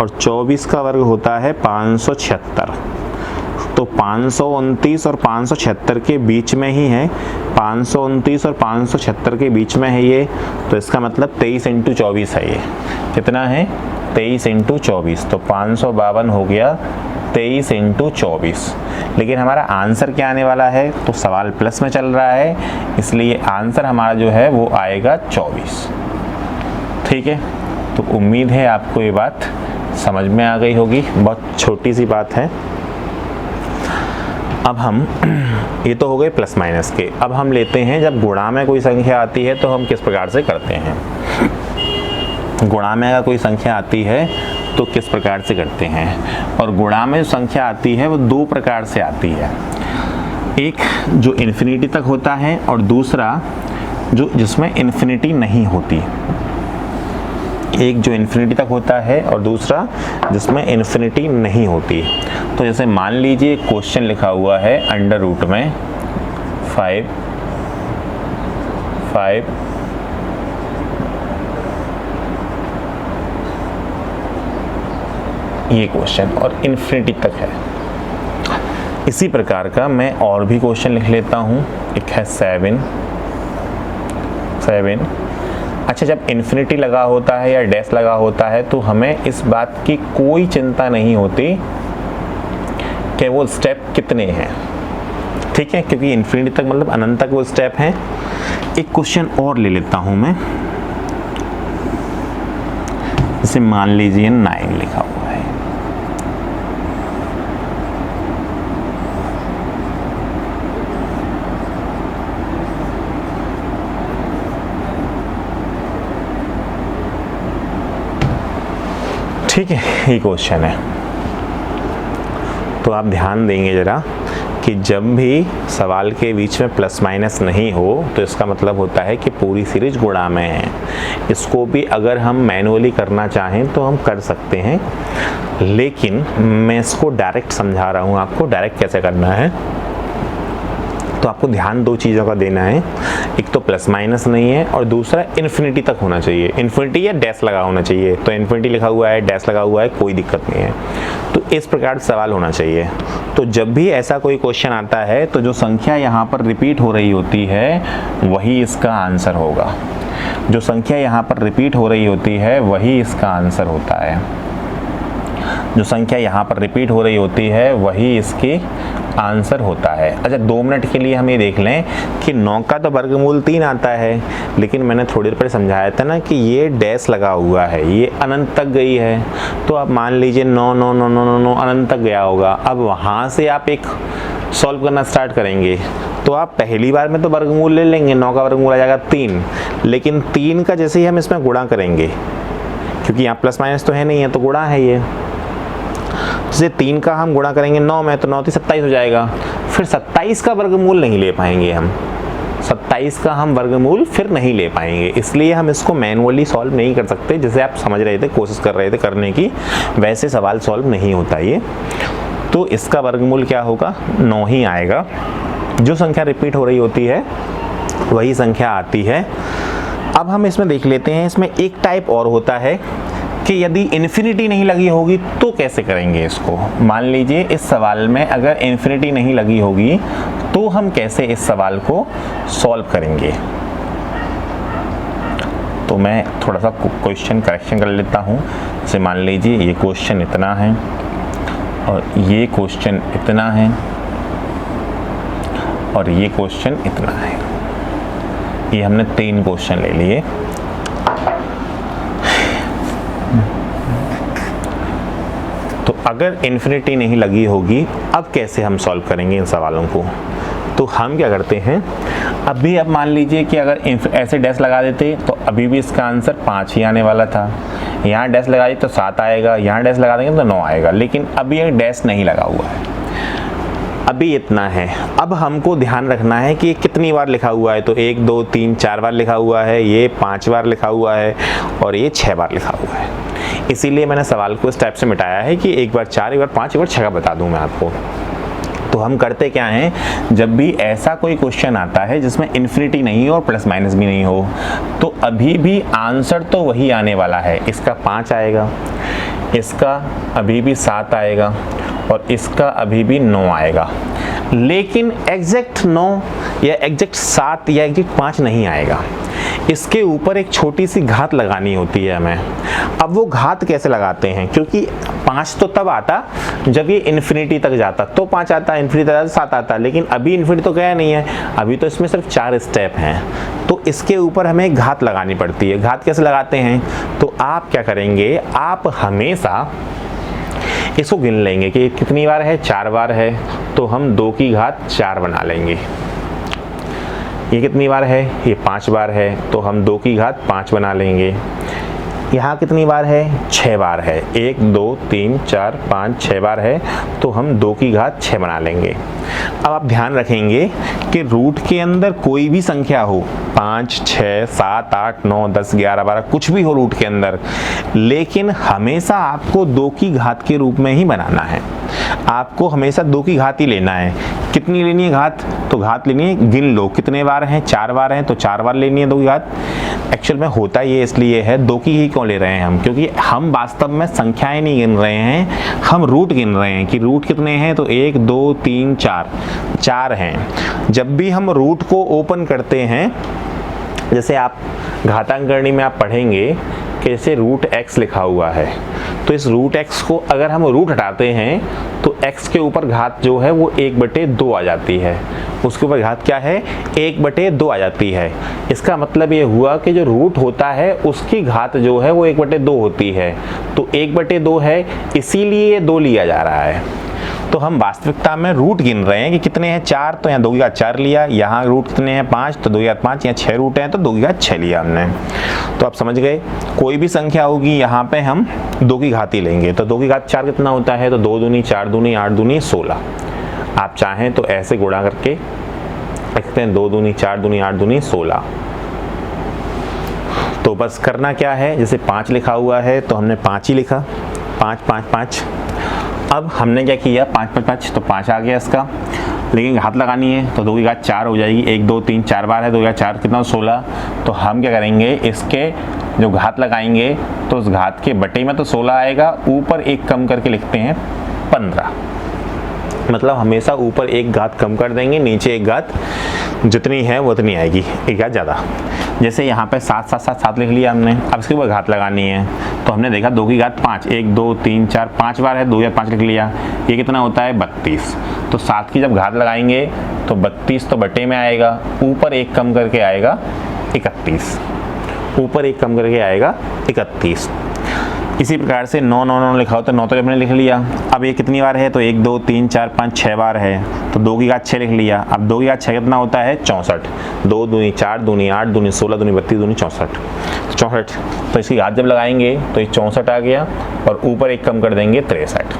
और 24 का वर्ग होता है 576। तो 529 और 576 के बीच में ही है, 529 और 576 के बीच में है ये। तो इसका मतलब 23 × 24 है ये। कितना है? 23 × 24। तो 552 हो गया 23 × 24। लेकिन हमारा आंसर क्या आने वाला है? तो सवाल प्लस में चल रहा है, इसलिए आंसर हमारा जो है वो आएगा 24। ठीक है, तो उम्मीद है आपको ये बात समझ में आ गई होगी। बहुत छोटी सी बात है। अब हम ये तो हो गए प्लस माइनस के। अब हम लेते हैं जब गुणा में कोई संख्या आती है तो हम किस प्रकार से करते हैं। गुणा में अगर कोई संख्या आती है तो किस प्रकार से करते हैं। और गुणा में जो संख्या आती है वो दो प्रकार से आती है, एक जो इन्फिनिटी तक होता है और दूसरा जो जिसमें इन्फिनिटी नहीं होती। एक जो इन्फिनिटी तक होता है और दूसरा जिसमें इन्फिनिटी नहीं होती। तो जैसे मान लीजिए क्वेश्चन लिखा हुआ है अंडर रूट में 5 ये क्वेश्चन और इन्फिनिटी तक है। इसी प्रकार का मैं और भी क्वेश्चन लिख लेता हूँ। एक है 7। अच्छा, जब इन्फिनिटी लगा होता है या डैश लगा होता है तो हमें इस बात की कोई चिंता नहीं होती कि वो स्टेप कितने हैं। ठीक है, क्योंकि इन्फिनिटी तक मतलब अनंत तक वो स्टेप हैं। एक क्वेश्चन और ले लेता हूं मैं, जैसे मान लीजिए 9 लिखा हुआ है, ठीक है, ये क्वेश्चन है। तो आप ध्यान देंगे जरा कि जब भी सवाल के बीच में प्लस माइनस नहीं हो तो इसका मतलब होता है कि पूरी सीरीज गुणा में है। इसको भी अगर हम मैनुअली करना चाहें तो हम कर सकते हैं, लेकिन मैं इसको डायरेक्ट समझा रहा हूँ आपको डायरेक्ट कैसे करना है। तो आपको ध्यान दो चीज़ों का देना है, एक तो प्लस माइनस नहीं है और दूसरा इन्फिनिटी तक होना चाहिए। इन्फिनिटी या डैश लगा होना चाहिए, तो इन्फिनिटी लिखा हुआ है, डैश लगा हुआ है, कोई दिक्कत नहीं है। तो इस प्रकार सवाल होना चाहिए। तो जब भी ऐसा कोई क्वेश्चन आता है तो जो संख्या यहाँ पर रिपीट हो रही होती है वही इसका आंसर होगा। जो संख्या यहाँ पर रिपीट हो रही होती है वही इसका आंसर होता है। जो संख्या यहाँ पर रिपीट हो रही होती है वही इसकी आंसर होता है। अच्छा, 2 मिनट के लिए हम ये देख लें कि 9 का तो वर्गमूल 3 आता है, लेकिन मैंने थोड़ी देर पहले समझाया था ना कि ये डैश लगा हुआ है, ये अनंत तक गई है। तो आप मान लीजिए 9 9 9 9 9 9 अनंत तक गया होगा। अब वहाँ से आप एक सॉल्व करना स्टार्ट करेंगे तो आप पहली बार में तो वर्गमूल ले लेंगे, 9 का वर्गमूल आ जाएगा 3, लेकिन 3 का जैसे ही हम इसमें गुणा करेंगे, क्योंकि यहाँ प्लस माइनस तो है नहीं है तो गुणा है ये, जैसे 3 का हम गुणा करेंगे 9 में तो 9 3 27 हो जाएगा। फिर 27 का वर्गमूल नहीं ले पाएंगे हम, 27 का हम वर्गमूल फिर नहीं ले पाएंगे, इसलिए हम इसको मैनुअली सॉल्व नहीं कर सकते। जैसे आप समझ रहे थे, कोशिश कर रहे थे करने की, वैसे सवाल सॉल्व नहीं होता ये। तो इसका वर्गमूल क्या होगा, 9 ही आएगा। जो संख्या रिपीट हो रही होती है वही संख्या आती है। अब हम इसमें देख लेते हैं, इसमें एक टाइप और होता है कि यदि इन्फिनिटी नहीं लगी होगी तो कैसे करेंगे इसको। मान लीजिए इस सवाल में अगर इन्फिनिटी नहीं लगी होगी तो हम कैसे इस सवाल को सॉल्व करेंगे। तो मैं थोड़ा सा क्वेश्चन करेक्शन कर लेता हूँ। जैसे मान लीजिए ये क्वेश्चन इतना है और ये क्वेश्चन इतना है और ये क्वेश्चन इतना है। ये हमने 3 क्वेश्चन ले लिए। तो अगर इन्फिनिटी नहीं लगी होगी अब कैसे हम सॉल्व करेंगे इन सवालों को। तो हम क्या करते हैं, अभी अब मान लीजिए कि अगर ऐसे डैश लगा देते तो अभी भी इसका आंसर 5 ही आने वाला था। यहाँ डैश लगा दिए तो 7 आएगा, यहाँ डैश लगा देंगे तो 9 आएगा, लेकिन अभी ये डैश नहीं लगा हुआ है, अभी इतना है। अब हमको ध्यान रखना है कि ये कितनी बार लिखा हुआ है। तो 1 2 3 4 बार लिखा हुआ है, ये 5 बार लिखा हुआ है और ये 6 बार लिखा हुआ है। इसीलिए मैंने सवाल को इस टाइप से मिटाया है कि 1 बार 4, 1 बार 5, 1 बार 6 का बता दूं मैं आपको। तो हम करते क्या हैं, जब भी ऐसा कोई क्वेश्चन आता है जिसमें इन्फिनिटी नहीं हो और प्लस माइनस भी नहीं हो, तो अभी भी आंसर तो वही आने वाला है। इसका 5 आएगा, इसका अभी भी 7 आएगा और इसका अभी भी 9 आएगा, लेकिन एग्जैक्ट 9 या एग्जैक्ट 7 या एग्जैक्ट 5 नहीं आएगा। इसके ऊपर एक छोटी सी घात लगानी होती है हमें। अब वो घात कैसे लगाते हैं, क्योंकि 5 तो तब आता जब ये इन्फिनिटी तक जाता तो 5 आता, इन्फिनिटी तक जाता 7 आता, लेकिन अभी इन्फिनिटी तो गया नहीं है, अभी तो इसमें सिर्फ 4 स्टेप हैं। तो इसके ऊपर हमें एक घात लगानी पड़ती है। घात कैसे लगाते हैं, तो आप क्या करेंगे, आप हमेशा इसको गिन लेंगे कि कितनी बार है, 4 बार है, तो हम 2 की घात 4 बना लेंगे। ये कितनी बार है, ये 5 बार है, तो हम 2 की घात 5 बना लेंगे। यहाँ कितनी बार है, 6 बार है, 1 2 3 4 5 6 बार है, तो हम 2 की घात 6 बना लेंगे। अब आप ध्यान रखेंगे कि रूट के अंदर कोई भी संख्या हो, 5 6 7 8 9 10 11 12 कुछ भी हो रूट के अंदर, लेकिन हमेशा आपको 2 की घात के रूप में ही बनाना है। आपको हमेशा 2 की घात ही लेना है। कितनी लेनी है घात, तो घात लेनी है, गिन लो कितने बार हैं, 4 बार हैं, तो 4 बार लेनी है 2 की घात। एक्चुअल में होता ये इसलिए है, 2 की ही क्यों ले रहे हैं हम, क्योंकि हम वास्तव में संख्याएं नहीं गिन रहे हैं, हम रूट गिन रहे हैं कि रूट कितने हैं। तो 1 2 3 4 हैं। जब भी हम रूट को ओपन करते हैं, जैसे आप घातांकरणी में आप पढ़ेंगे कि जैसे रूट x लिखा हुआ है, तो इस रूट x को अगर हम रूट हटाते हैं तो x के ऊपर घात जो है वो 1/2 आ जाती है, उसके ऊपर घात क्या है 1/2 आ जाती है। इसका मतलब ये हुआ कि जो रूट होता है उसकी घात जो है वो 1/2 होती है, तो 1/2 है इसीलिए ये 2 लिया जा रहा है। तो हम वास्तविकता में रूट गिन रहे हैं कि कितने हैं 4, तो यहाँ 2 की घात 4 लिया, यहाँ रूट कितने हैं 5 तो 2 की घात 5, यहाँ 6 रूट हैं तो 2 की घात 6 लिया हमने। तो आप समझ गए कोई भी संख्या होगी यहाँ पे हम 2 की घात ही लेंगे। तो 2 की घात 4 कितना होता है, तो 2 दूनी 4 दूनी 8 दूनी 16। आप चाहें तो ऐसे गुणा करके लिखते हैं 2 दूनी 4 दूनी 8 दूनी 16। तो बस करना क्या है, जैसे 5 लिखा हुआ है तो हमने 5 ही लिखा, 5 5 5। अब हमने क्या किया 5 5 5 तो 5 आ गया इसका, लेकिन घात लगानी है तो 2 की घात 4 हो जाएगी, 1 2 3 4 बार है, 2 की घात 4 कितना 16। तो हम क्या करेंगे इसके जो घात लगाएंगे तो उस घात के बटे में तो 16 आएगा, ऊपर एक कम करके लिखते हैं 15। मतलब हमेशा ऊपर एक घात कम कर देंगे, नीचे एक घात जितनी है वो उतनी आएगी, एक घात ज़्यादा। जैसे यहाँ पे 7 7 7 7 लिख लिया हमने, अब इसके ऊपर घात लगानी है तो हमने देखा 2 की घात 5, 1 2 3 4 5 बार है, 2 की घात 5 लिख लिया, ये कितना होता है 32। तो 7 की जब घात लगाएंगे तो 32 तो बटे में आएगा, ऊपर एक कम करके आएगा 31, ऊपर एक कम करके आएगा 31। इसी प्रकार से 9 9 9 लिखा हो तो 9 तो हमने लिख लिया। अब ये कितनी बार है, तो 1 2 3 4 5 6 बार है, तो 2 की घात 6 लिख लिया। अब 2 की घात 6 कितना होता है 64, 2 दूनी 4 दूनी 8 दूनी 16 दूनी 32 दूनी 64, 64। तो इसकी घात जब लगाएंगे तो ये 64 आ गया और ऊपर एक कम कर देंगे 63।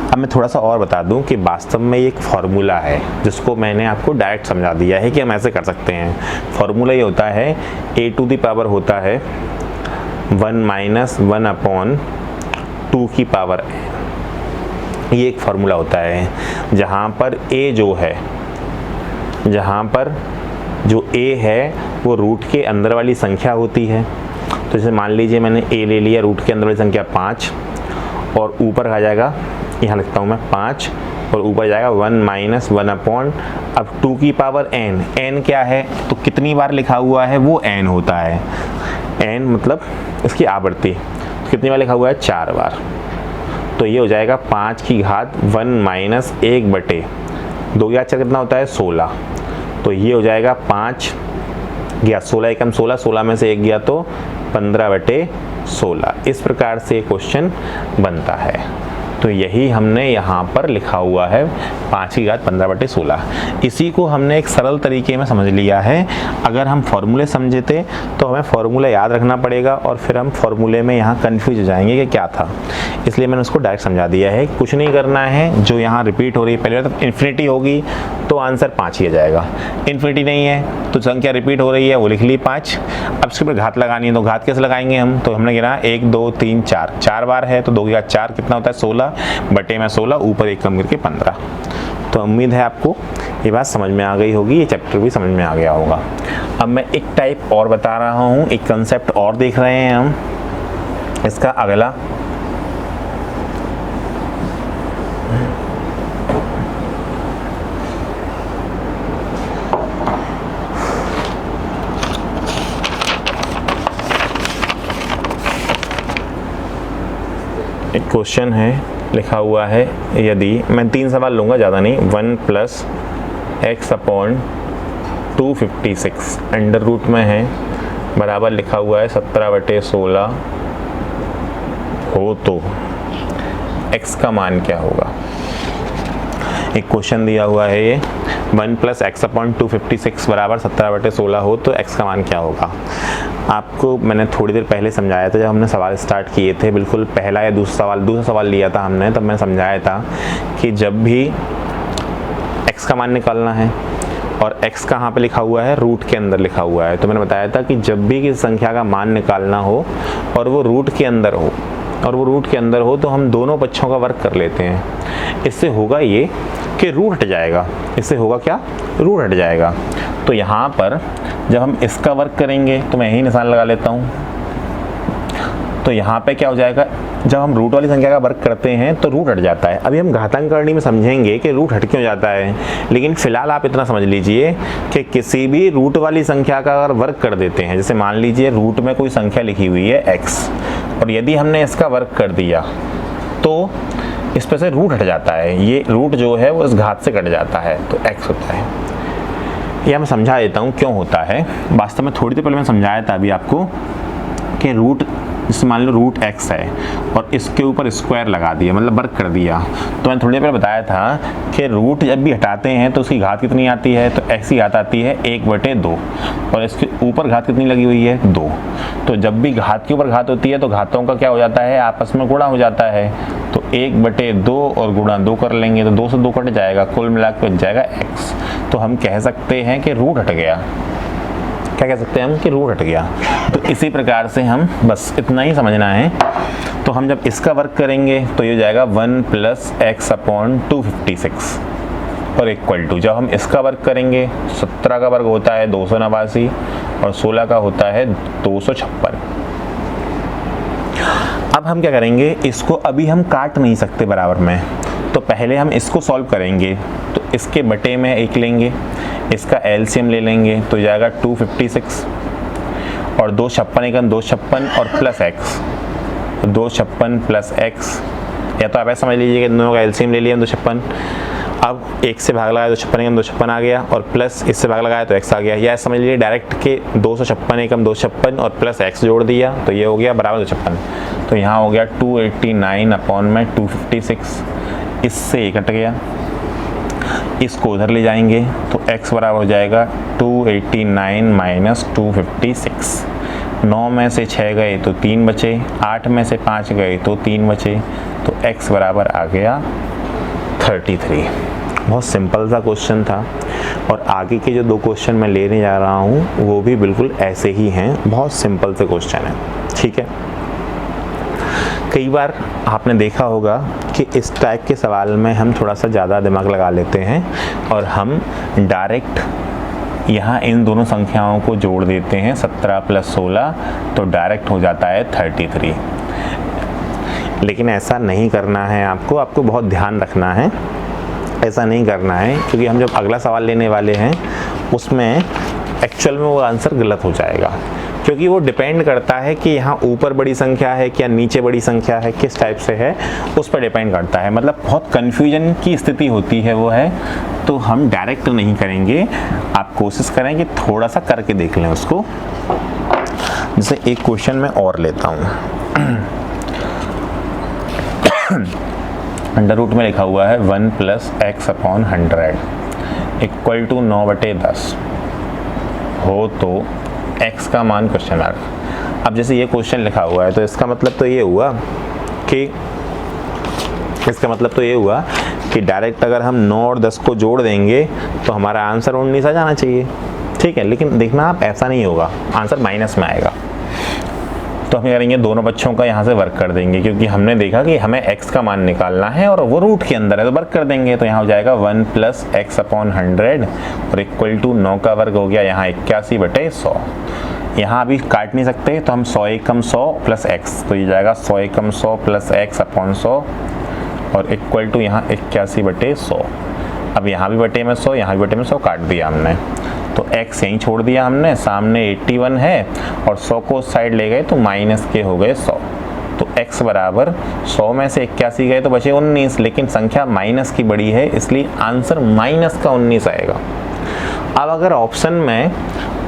अब मैं थोड़ा सा और बता दूं कि वास्तव में ये एक फॉर्मूला है जिसको मैंने आपको डायरेक्ट समझा दिया है कि हम ऐसे कर सकते हैं। फॉर्मूला ये होता है a टू द पावर होता है 1 - 1/2 की पावर n। ये एक फॉर्मूला होता है जहाँ पर a जो है, जहाँ पर जो a है वो रूट के अंदर वाली संख्या होती है। तो जैसे मान लीजिए मैंने a ले लिया, रूट के अंदर वाली संख्या 5 और ऊपर आ जाएगा, यहाँ लिखता हूँ मैं 5 और ऊपर जाएगा 1 - 1/, अब 2 की पावर n। n क्या है, तो कितनी बार लिखा हुआ है वो n होता है, n मतलब इसकी आवृत्ति, तो कितनी बार लिखा हुआ है 4 बार। तो ये हो जाएगा 5 की घात 1 - 1/2 की घात 4 कितना होता है 16। तो ये हो जाएगा 5 गया 16 एकम 16, 16 में से 1 गया तो 15/16। इस प्रकार से क्वेश्चन बनता है। तो यही हमने यहाँ पर लिखा हुआ है 5 की घात 15/16। इसी को हमने एक सरल तरीके में समझ लिया है। अगर हम फॉर्मूले समझे थे तो हमें फॉर्मूला याद रखना पड़ेगा और फिर हम फॉर्मूले में यहाँ कंफ्यूज हो जाएंगे कि क्या था, इसलिए मैंने उसको डायरेक्ट समझा दिया है। कुछ नहीं करना है, जो यहाँ रिपीट हो रही है पहले तो इन्फिनिटी होगी तो आंसर 5 ही आ जाएगा, इन्फिनिटी नहीं है तो संख्या रिपीट हो रही है वो लिख ली 5। अब इसके ऊपर घात लगानी है तो घात कैसे लगाएंगे हम, तो हमने गिना 1 2 3 4, 4 बार है तो 2 की घात 4 कितना होता है 16 बटे में 16, ऊपर एक कम करके 15। तो उम्मीद है आपको ये बात समझ में आ गई होगी, ये चैप्टर भी समझ में आ गया होगा। अब मैं एक टाइप और बता रहा हूँ, एक कंसेप्ट और देख रहे हैं हम। इसका अगला एक क्वेश्चन है, लिखा हुआ है यदि, मैं 3 सवाल लूँगा ज़्यादा नहीं, 1 + x/256 अंडर रूट में है बराबर लिखा हुआ है 17/16 हो तो x का मान क्या होगा। एक क्वेश्चन दिया हुआ है ये 1 + x/256 बराबर 17/16 हो तो x का मान क्या होगा। आपको मैंने थोड़ी देर पहले समझाया था, जब हमने सवाल स्टार्ट किए थे, बिल्कुल पहला या दूसरा सवाल लिया था हमने, तब मैंने समझाया था कि जब भी x का मान निकालना है और x कहाँ पे लिखा हुआ है, रूट के अंदर लिखा हुआ है, तो मैंने बताया था कि जब भी किसी संख्या का मान निकालना हो और वो रूट के अंदर हो तो हम दोनों पक्षों का वर्ग कर लेते हैं। इससे होगा ये कि रूट हट जाएगा, इससे होगा क्या, रूट हट जाएगा। तो यहाँ पर जब हम इसका वर्ग करेंगे तो मैं यही निशान लगा लेता हूँ, तो यहाँ पे क्या हो जाएगा, जब हम रूट वाली संख्या का वर्ग करते हैं तो रूट हट जाता है। अभी हम घातांक करनी में समझेंगे कि रूट हट क्यों जाता है, लेकिन फिलहाल आप इतना समझ लीजिए कि किसी भी रूट वाली संख्या का अगर वर्ग कर देते हैं, जैसे मान लीजिए रूट में कोई संख्या लिखी हुई है x, और यदि हमने इसका वर्ग कर दिया तो इस पर से रूट हट जाता है, ये रूट जो है वो इस घात से कट जाता है, तो x होता है। यह मैं समझा देता हूँ क्यों होता है। वास्तव में थोड़ी देर पहले मैं समझाया था अभी आपको कि रूट, जैसे मान लो रूट x है और इसके ऊपर स्क्वायर लगा दिया, मतलब वर्ग कर दिया, तो मैंने थोड़ी देर पहले बताया था कि रूट जब भी हटाते हैं तो उसकी घात कितनी आती है, तो x की घात आती है 1/2, और इसके ऊपर घात कितनी लगी हुई है, 2। तो जब भी घात के ऊपर घात होती है तो घातों का क्या हो जाता है, आपस में गुणा हो जाता है, तो 1/2 और गुणा 2 कर लेंगे तो 2 से 2 कट जाएगा, कुल मिला के बच जाएगा x। तो हम कह सकते हैं कि रूट हट गया। क्या कह सकते हैं हम कि रूट हट गया। तो इसी प्रकार से हम बस इतना ही समझना है। तो हम जब इसका वर्ग करेंगे तो ये हो जाएगा 1 + x/256 और इक्वल टू, जब हम इसका वर्ग करेंगे 17 का वर्ग होता है 289 और 16 का होता है 256। अब हम क्या करेंगे, इसको अभी हम काट नहीं सकते बराबर में, तो पहले हम इसको सॉल्व करेंगे। तो इसके बटे में 1 लेंगे, इसका एलसीएम ले लेंगे तो जाएगा 256 और 256 एकम 256 और प्लस x, 256 प्लस x, या तो आप ऐसा समझ लीजिए कि दोनों का एलसीएम ले लिया 256, अब 1 से भाग लगाया 256 एकम 256 आ गया और प्लस इससे भाग लगाया तो x आ गया, या समझ लीजिए डायरेक्ट के 256 एकम 256 और प्लस x जोड़ दिया तो ये हो गया बराबर 256। तो यहाँ हो गया 289/256, इससे ये कट गया, इसको उधर ले जाएंगे तो x बराबर हो जाएगा 289 - 256। 9 में से 6 गए तो 3 बचे, 8 में से 5 गए तो 3 बचे, तो x बराबर आ गया 33। बहुत सिंपल सा क्वेश्चन था और आगे के जो 2 क्वेश्चन मैं लेने जा रहा हूँ वो भी बिल्कुल ऐसे ही हैं, बहुत सिंपल से क्वेश्चन है। ठीक है, कई बार आपने देखा होगा कि इस टाइप के सवाल में हम थोड़ा सा ज़्यादा दिमाग लगा लेते हैं और हम डायरेक्ट यहाँ इन दोनों संख्याओं को जोड़ देते हैं, 17 + 16, तो डायरेक्ट हो जाता है 33। लेकिन ऐसा नहीं करना है, आपको बहुत ध्यान रखना है, ऐसा नहीं करना है, क्योंकि हम जब अगला सवाल लेने वाले हैं उसमें एक्चुअल में वो आंसर गलत हो जाएगा, क्योंकि वो डिपेंड करता है कि यहाँ ऊपर बड़ी संख्या है क्या नीचे बड़ी संख्या है, किस टाइप से है, उस पर डिपेंड करता है। मतलब बहुत कन्फ्यूजन की स्थिति होती है वो है, तो हम डायरेक्ट नहीं करेंगे, आप कोशिश करें कि थोड़ा सा करके देख लें उसको। जैसे एक क्वेश्चन मैं और लेता हूँ, अंडर रूट में लिखा हुआ है 1 + x/100 इक्वल टू 9/10 हो तो x का मान क्वेश्चन मार्क। अब जैसे ये क्वेश्चन लिखा हुआ है तो इसका मतलब तो ये हुआ कि डायरेक्ट अगर हम 9 और 10 को जोड़ देंगे तो हमारा आंसर 19 आ जाना चाहिए। ठीक है, लेकिन देखना आप ऐसा नहीं होगा, आंसर माइनस में आएगा। तो हम करेंगे दोनों बच्चों का यहाँ से वर्क कर देंगे, क्योंकि हमने देखा कि हमें x का मान निकालना है और वो रूट के अंदर है तो वर्क कर देंगे। तो यहाँ हो जाएगा 1 + x/100 और इक्वल टू 9 का वर्ग हो गया यहाँ 81/100। यहाँ अभी काट नहीं सकते तो हम 100 एकम 100 प्लस x, तो ये जाएगा 100 एकम 100 प्लस x/100 और इक्वल टू यहाँ 81/100। अब यहाँ भी बटे में 100, यहाँ भी बटे में 100 काट दिया हमने, तो x यहीं छोड़ दिया हमने, सामने 81 है और 100 को उस साइड ले गए तो माइनस के हो गए 100। तो x बराबर 100 में से 81 गए तो बचे 19, लेकिन संख्या माइनस की बड़ी है इसलिए आंसर माइनस का 19 आएगा। अब अगर ऑप्शन में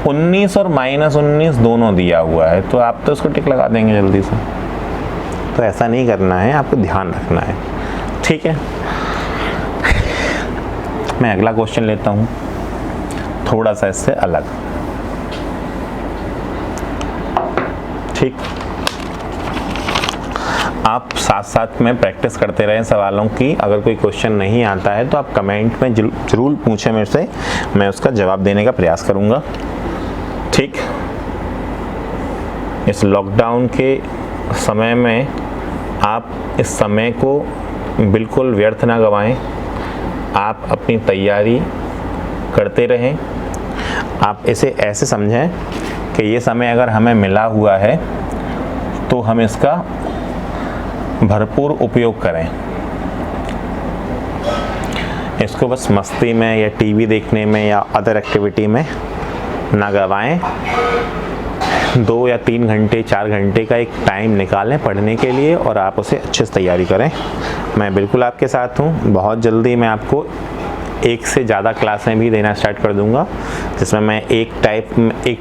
19 और -19 दोनों दिया हुआ है तो आप तो उसको टिक लगा देंगे जल्दी से, तो ऐसा नहीं करना है, आपको ध्यान रखना है। ठीक है, मैं अगला क्वेश्चन लेता हूँ, थोड़ा सा इससे अलग। ठीक, आप साथ साथ में प्रैक्टिस करते रहें सवालों की। अगर कोई क्वेश्चन नहीं आता है तो आप कमेंट में जरूर पूछें मेरे से, मैं उसका जवाब देने का प्रयास करूंगा। ठीक, इस लॉकडाउन के समय में आप इस समय को बिल्कुल व्यर्थ ना गवाएं, आप अपनी तैयारी करते रहें। आप इसे ऐसे समझें कि ये समय अगर हमें मिला हुआ है तो हम इसका भरपूर उपयोग करें। इसको बस मस्ती में या टीवी देखने में या अदर एक्टिविटी में ना गवाएं। 2 या 3 घंटे 4 घंटे का एक टाइम निकालें पढ़ने के लिए और आप उसे अच्छे से तैयारी करें। मैं बिल्कुल आपके साथ हूँ। बहुत जल्दी मैं आपको 1 से ज़्यादा क्लासें भी देना स्टार्ट कर दूँगा, जिसमें मैं एक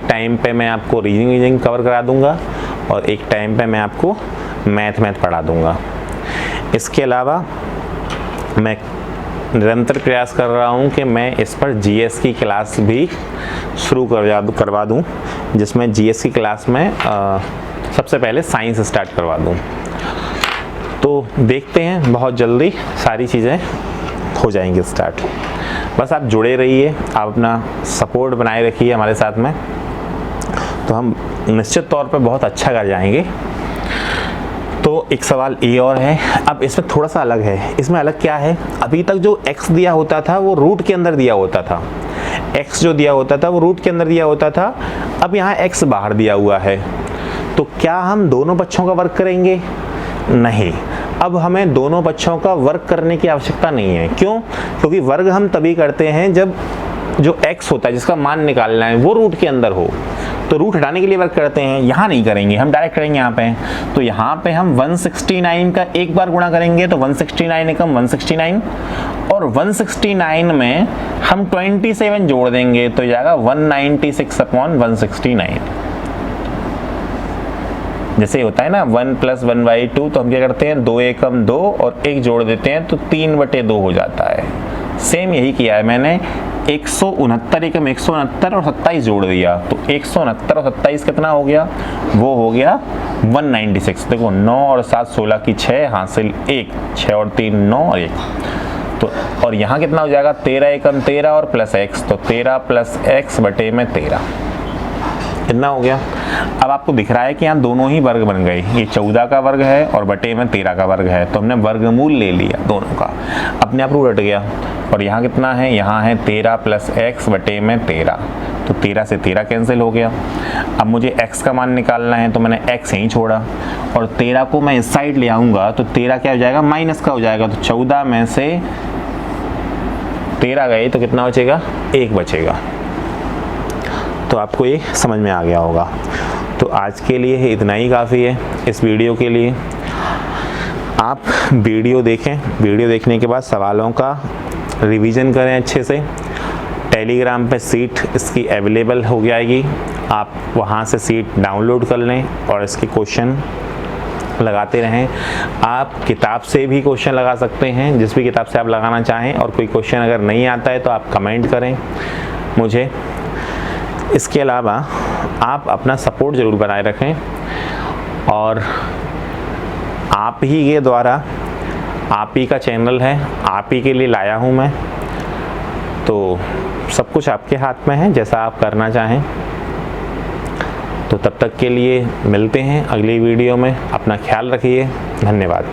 टाइम पे मैं आपको रीजनिंग कवर करा दूँगा और एक टाइम पे मैं आपको मैथ पढ़ा दूँगा। इसके अलावा मैं निरंतर प्रयास कर रहा हूँ कि मैं इस पर जीएस की क्लास भी शुरू करवा दूँ, जिसमें जीएस की क्लास में सबसे पहले साइंस स्टार्ट करवा दूँ। तो देखते हैं, बहुत जल्दी सारी चीज़ें हो जाएंगी स्टार्ट। बस आप जुड़े रहिए, आप अपना सपोर्ट बनाए रखिए हमारे साथ में, तो हम निश्चित तौर पे बहुत अच्छा कर जाएंगे। तो एक सवाल ये और है, अब इसमें थोड़ा सा अलग है। इसमें अलग क्या है, अभी तक जो x दिया होता था वो रूट के अंदर दिया होता था, x जो दिया होता था वो रूट के अंदर दिया होता था। अब यहाँ x बाहर दिया हुआ है, तो क्या हम दोनों पक्षों का वर्ग करेंगे? नहीं, अब हमें दोनों पक्षों का वर्ग करने की आवश्यकता नहीं है। क्यों? क्योंकि वर्ग हम तभी करते हैं जब जो x होता है जिसका मान निकालना है वो रूट के अंदर हो। तो रूट हटाने के लिए वर्ग करते हैं, यहाँ नहीं करेंगे, हम डायरेक्ट करेंगे यहाँ पे। तो यहाँ पे हम 169 का एक बार गुणा करेंगे, तो 169 एकम 169, और 169 में हम 27 जोड़ देंगे तो जाएगा 196/169। जैसे होता है ना 1 + 1/2, तो हम क्या करते हैं 2 एकम 2 और 1 जोड़ देते हैं तो 3/2 हो जाता है। सेम यही किया है मैंने, 169 एकम 169 और 27 जोड़ दिया, तो 169 और 27 कितना हो गया? वो हो गया 196। देखो 9 और 7 16 की 6 हासिल 1, 6 और 3 9 और 1, तो और यहाँ कितना हो जाएगा 13 एकम 13 और प्लस x, तो 13 + x बटे में 13 कितना हो गया? अब आपको दिख रहा है कि यहाँ दोनों ही वर्ग बन गए, ये 14 का वर्ग है और बटे में 13 का वर्ग है, तो हमने वर्गमूल ले लिया दोनों का, अपने आप रूट हट गया। और यहाँ कितना है? यहाँ है 13 + x बटे में 13, तो 13 से 13 कैंसिल हो गया। अब मुझे x का मान निकालना है, तो मैंने x यहीं छोड़ा और 13 को मैं इस साइड ले आऊँगा तो 13 क्या हो जाएगा? माइनस का हो जाएगा, तो 14 में से 13 गए तो कितना बचेगा? 1 बचेगा। तो आपको ये समझ में आ गया होगा। तो आज के लिए इतना ही काफ़ी है। इस वीडियो के लिए आप वीडियो देखें, वीडियो देखने के बाद सवालों का रिवीजन करें अच्छे से। टेलीग्राम पे सीट इसकी अवेलेबल हो जाएगी, आप वहाँ से सीट डाउनलोड कर लें और इसके क्वेश्चन लगाते रहें। आप किताब से भी क्वेश्चन लगा सकते हैं, जिस भी किताब से आप लगाना चाहें, और कोई क्वेश्चन अगर नहीं आता है तो आप कमेंट करें मुझे। इसके अलावा आप अपना सपोर्ट ज़रूर बनाए रखें, और आप ही के द्वारा, आप ही का चैनल है, आप ही के लिए लाया हूँ मैं, तो सब कुछ आपके हाथ में है, जैसा आप करना चाहें। तो तब तक के लिए मिलते हैं अगली वीडियो में। अपना ख्याल रखिए। धन्यवाद।